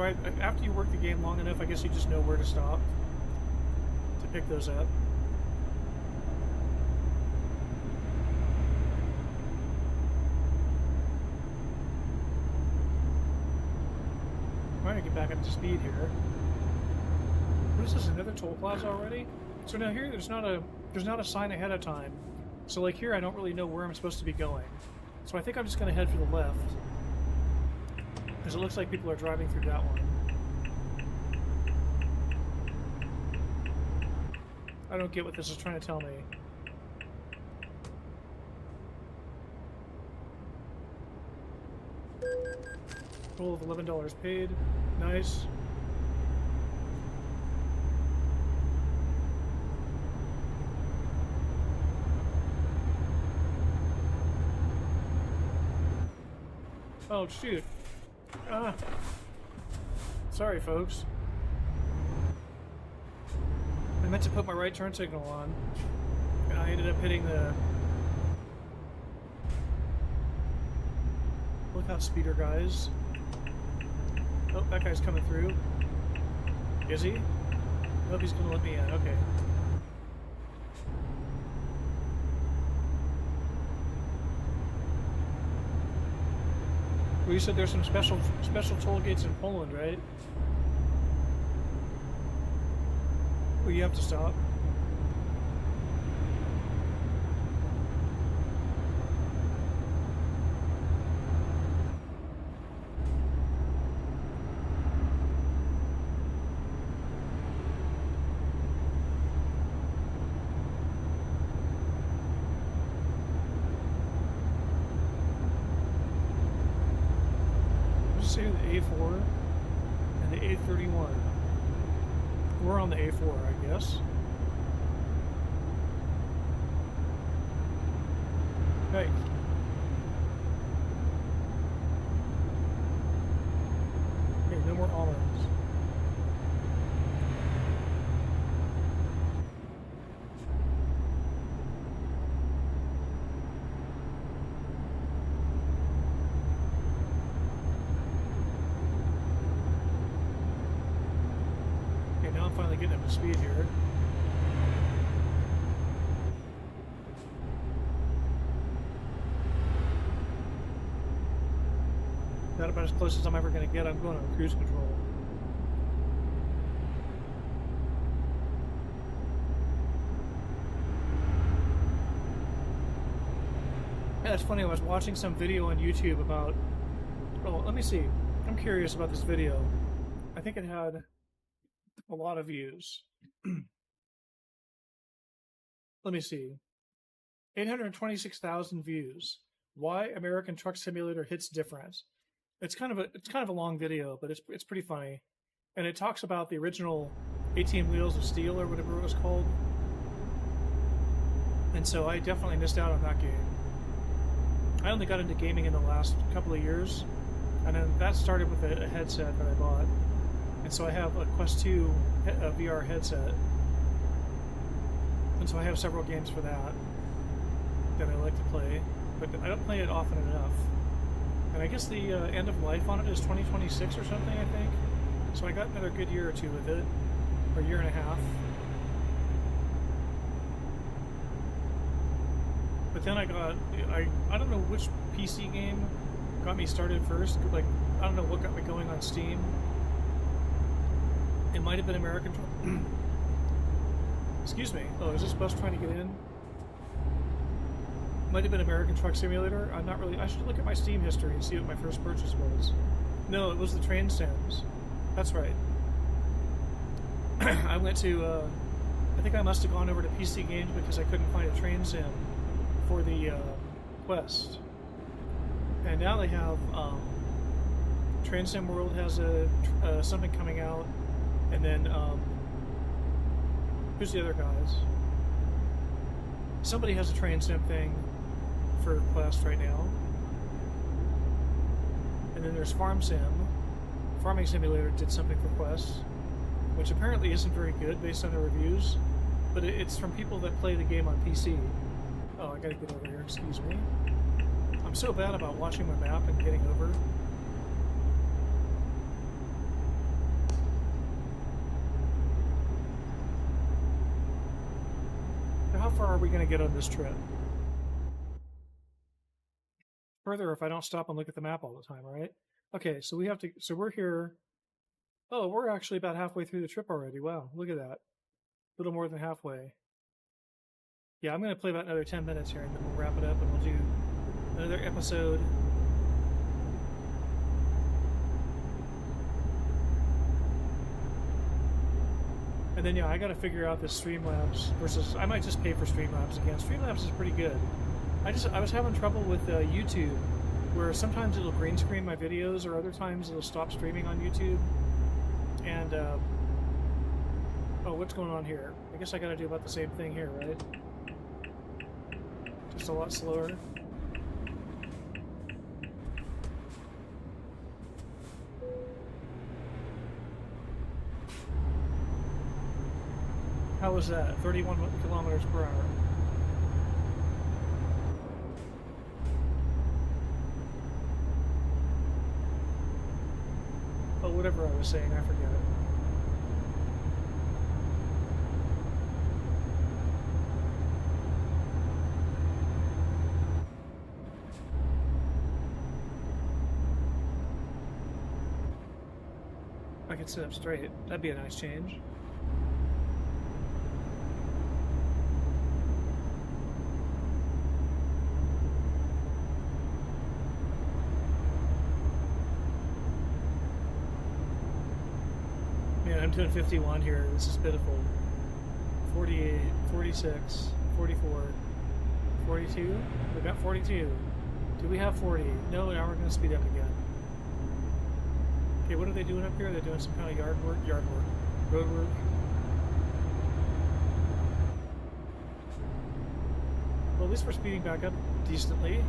work the game long enough, I guess you just know where to stop to pick those up. I'm trying to get back up to speed here. What is this, another toll plaza already? So now here there's not a sign ahead of time. So like here I don't really know where I'm supposed to be going. So I think I'm just gonna head for the left. Because it looks like people are driving through that one. I don't get what this is trying to tell me. Total of $11 paid. Nice. Oh, shoot. Sorry, folks. I meant to put my right turn signal on, and I ended up hitting the... Look out, speeder guys. Oh, that guy's coming through. Is he? Nope, he's gonna let me in. Okay. Well, you said there's some special toll gates in Poland, right? Well, you have to stop. The A4 and the A31. We're on the A4, I guess. Right. Okay, no more almonds. Finally getting up to speed here. Not about as close as I'm ever going to get. I'm going on cruise control. Yeah, it's funny. I was watching some video on YouTube about... Oh, let me see. I'm curious about this video. I think it had a lot of views. Let me see. 826,000 views. Why American Truck Simulator hits different. It's kind of a long video, but it's pretty funny. And it talks about the original 18 Wheels of Steel or whatever it was called. And so I definitely missed out on that game. I only got into gaming in the last couple of years, and then that started with a headset that I bought. And so I have a Quest 2 VR headset. And so I have several games for that I like to play, but I don't play it often enough. And I guess the end of life on it is 2026 or something, I think. So I got another good year or two with it, or a year and a half. But then I don't know which PC game got me started first. Like, I don't know what got me going on Steam. It might have been American Truck. Excuse me. Oh, is this bus trying to get in? Might have been American Truck Simulator. I'm not really... I should look at my Steam history and see what my first purchase was. No, it was the train sims. That's right. I went to... I think I must have gone over to PC Games because I couldn't find a train sim for the Quest. And now they have... Train Sim World has something coming out. And then, who's the other guys? Somebody has a train sim thing for Quest right now. And then there's Farm Sim. Farming Simulator did something for Quest, which apparently isn't very good based on the reviews, but it's from people that play the game on PC. Oh, I gotta get over here, excuse me. I'm so bad about watching my map and getting over. How far are we going to get on this trip? Further if I don't stop and look at the map all the time, right? Okay, so we have to... So we're here... Oh, we're actually about halfway through the trip already. Wow, look at that. A little more than halfway. Yeah, I'm going to play about another 10 minutes here, and then we'll wrap it up, and we'll do another episode. And then, yeah, I got to figure out this Streamlabs versus... I might just pay for Streamlabs again. Streamlabs is pretty good. I was having trouble with YouTube, where sometimes it'll green screen my videos, or other times it'll stop streaming on YouTube. And, oh, what's going on here? I guess I got to do about the same thing here, right? Just a lot slower. How was that? 31 kilometers per hour. Oh, whatever I was saying, I forget it. I could sit up straight. That'd be a nice change. Man, I'm doing 51 here. This is pitiful. 48, 46, 44, 42. We got 42. Do we have 40? No, now we're going to speed up again. Okay, what are they doing up here? They're doing some kind of yard work, road work. Well, at least we're speeding back up decently.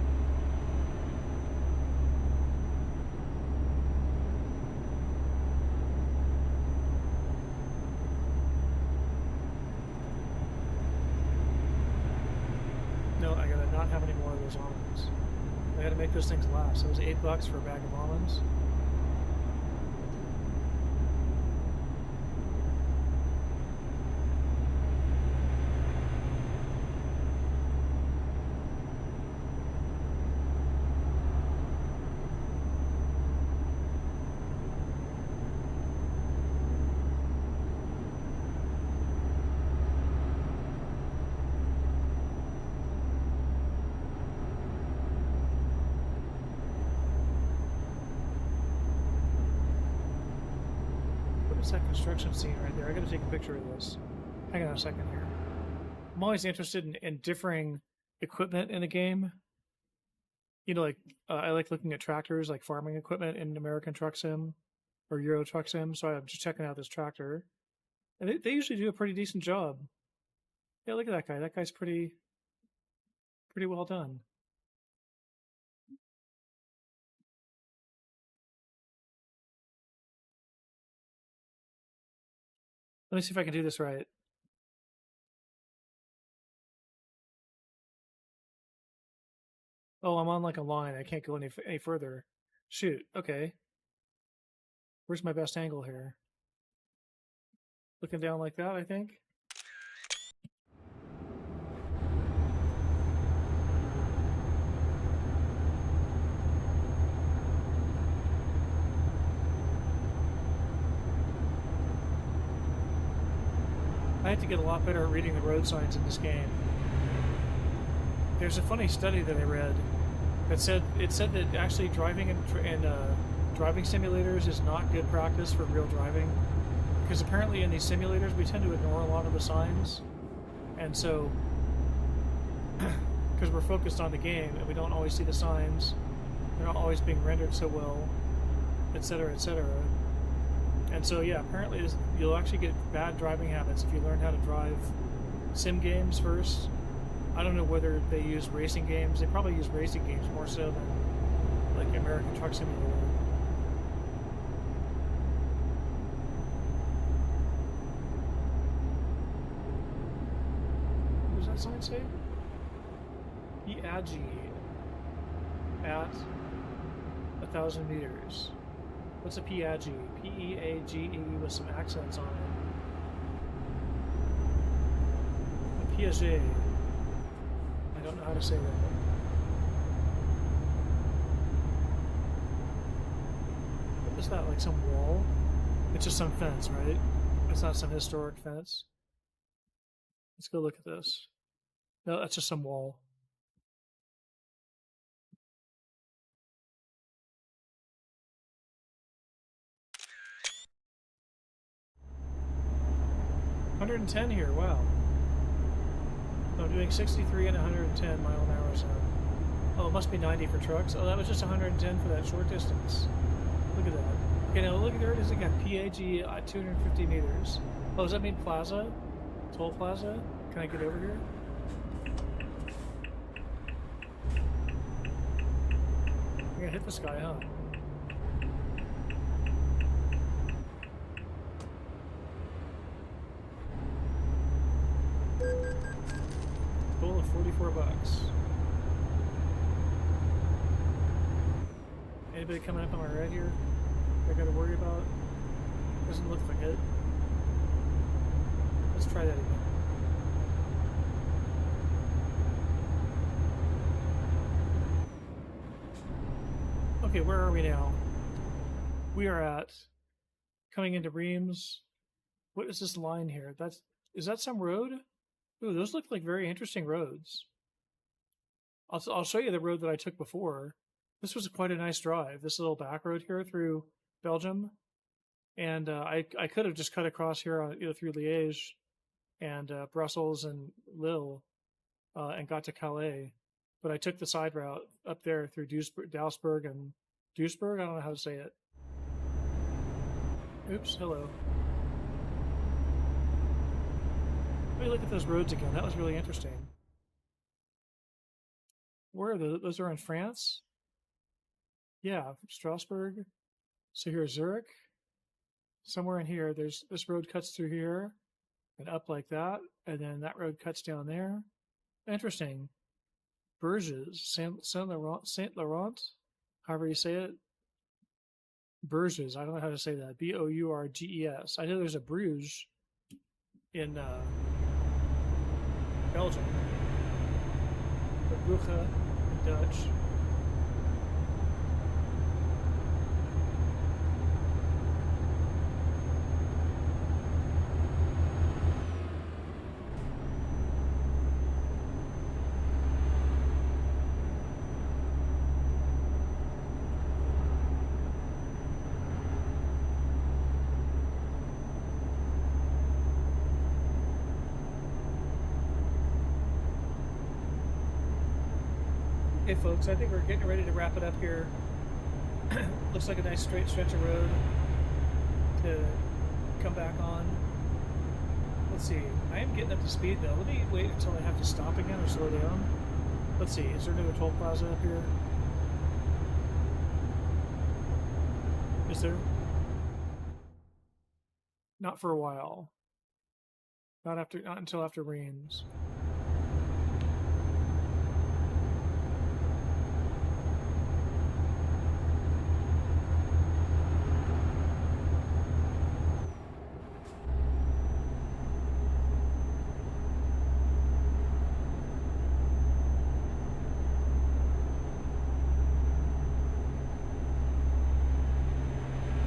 No, I gotta not have any more of those almonds. I gotta make those things last. It was $8 for a bag of almonds. That construction scene right there. I gotta take a picture of this. Hang on a second here. I'm always interested in differing equipment in a game. You know, like I like looking at tractors, like farming equipment in American Truck Sim or Euro Truck Sim. So I'm just checking out this tractor, and they usually do a pretty decent job. Yeah, look at that guy. That guy's pretty well done. Let me see if I can do this right. Oh, I'm on like a line. I can't go any further. Shoot. Okay. Where's my best angle here? Looking down like that, I think. I had to get a lot better at reading the road signs in this game. There's a funny study that I read that said that actually driving in driving simulators is not good practice for real driving, because apparently in these simulators we tend to ignore a lot of the signs, and so because we're focused on the game and we don't always see the signs, they're not always being rendered so well, etc., etc. And so, yeah, apparently you'll actually get bad driving habits if you learn how to drive sim games first. I don't know whether they use racing games. They probably use racing games more so than like American Truck Simulator. What does that sign say? Peage at 1,000 meters. What's a Peage? P-E-A-G-E with some accents on it. A Piaget. I don't know how to say that. What is that, like some wall? It's just some fence, right? It's not some historic fence. Let's go look at this. No, that's just some wall. $110 here, wow. I'm doing 63 and 110 mile an hour zone. Oh, it must be 90 for trucks. Oh, that was just 110 for that short distance. Look at that. Okay, now look, there it is again. PAG at 250 meters. Oh, does that mean plaza? Toll plaza? Can I get over here? I'm gonna hit this guy, huh? Total of $44. Anybody coming up on my right here I gotta worry about? Doesn't look like it. Let's try that again. Okay, where are we now? We are at coming into Reims. What is this line here? Is that some road? Ooh, those look like very interesting roads. I'll show you the road that I took before. This was quite a nice drive. This little back road here through Belgium, and I could have just cut across here through Liège and Brussels and Lille and got to Calais, but I took the side route up there through Duisburg and Duisburg. I don't know how to say it. Oops, hello. Let me look at those roads again. That was really interesting. Where are those? Those are in France? Yeah, Strasbourg. So here's Zurich. Somewhere in here, this road cuts through here and up like that, and then that road cuts down there. Interesting. Bourges, Saint Laurent, however you say it. Bourges, I don't know how to say that. Bourges. I know there's a Bruges in Belgium, but Brugge in Dutch. Hey folks, I think we're getting ready to wrap it up here. Looks like a nice straight stretch of road to come back on. Let's see, I am getting up to speed though. Let me wait until I have to stop again or slow down. Let's see, is there another toll plaza up here? Is there? Not for a while. Not until after Reims.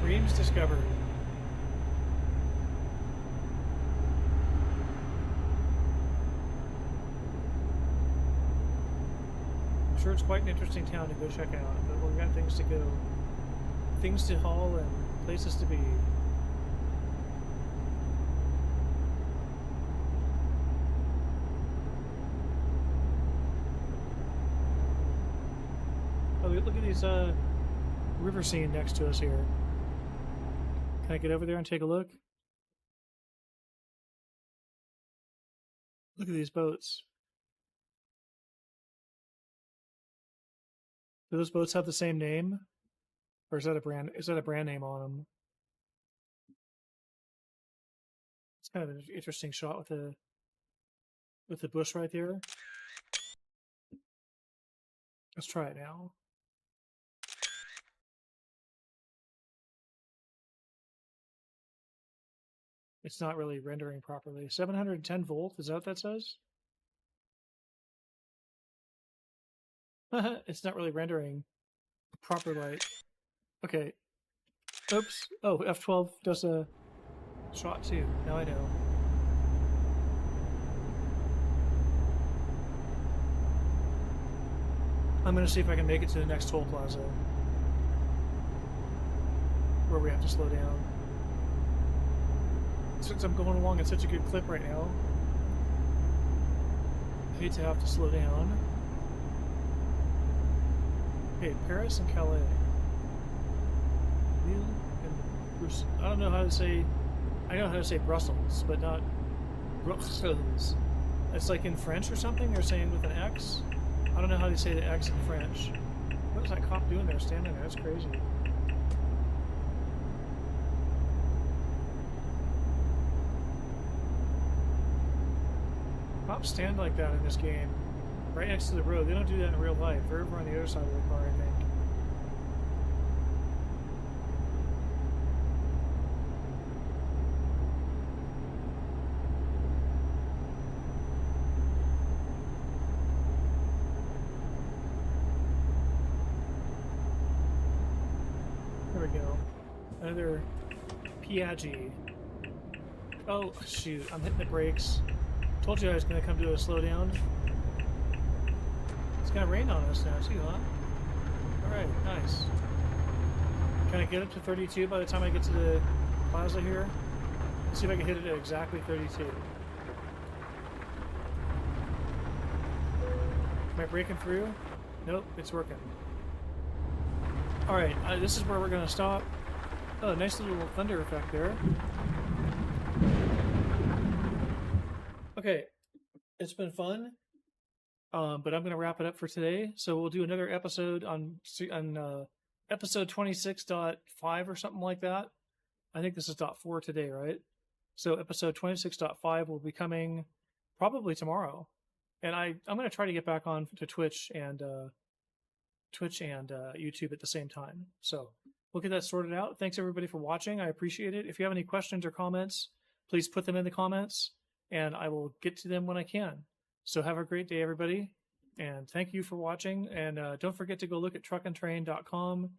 Reims discovered. I'm sure it's quite an interesting town to go check out, but we've got things to go, things to haul, and places to be. Oh, look at these river scene next to us here. Can I get over there and take a look? Look at these boats. Do those boats have the same name? Or is that a brand name on them? It's kind of an interesting shot with the bush right there. Let's try it now. It's not really rendering properly. 710 volt, is that what that says? It's not really rendering proper light. Okay. Oops. Oh, F12 does a shot too. Now I know. I'm going to see if I can make it to the next toll plaza, where we have to slow down. Since I'm going along at such a good clip right now, I hate to have to slow down. Okay, Paris and Calais. I don't know how to say. I know how to say Brussels, but not Brussels. It's like in French or something. They're saying with an X. I don't know how to say the X in French. What is that cop doing there, standing there? That's crazy. Cops stand like that in this game, right next to the road. They don't do that in real life. They're over on the other side of the car, I think. There we go. Another Piaggi. Oh, shoot. I'm hitting the brakes. Told you I was going to come to a slowdown. It's going to rain on us now, too, huh? Alright, nice. Can I get up to 32 by the time I get to the plaza here? Let's see if I can hit it at exactly 32. Am I breaking through? Nope, it's working. Alright, this is where we're going to stop. Oh, nice little thunder effect there. Okay, it's been fun, but I'm going to wrap it up for today. So we'll do another episode on episode 26.5 or something like that. I think this is .4 today, right? So episode 26.5 will be coming probably tomorrow. And I'm going to try to get back on to Twitch and YouTube at the same time. So we'll get that sorted out. Thanks everybody for watching. I appreciate it. If you have any questions or comments, please put them in the comments and I will get to them when I can. So have a great day, everybody. And thank you for watching. And don't forget to go look at truckandtrain.com.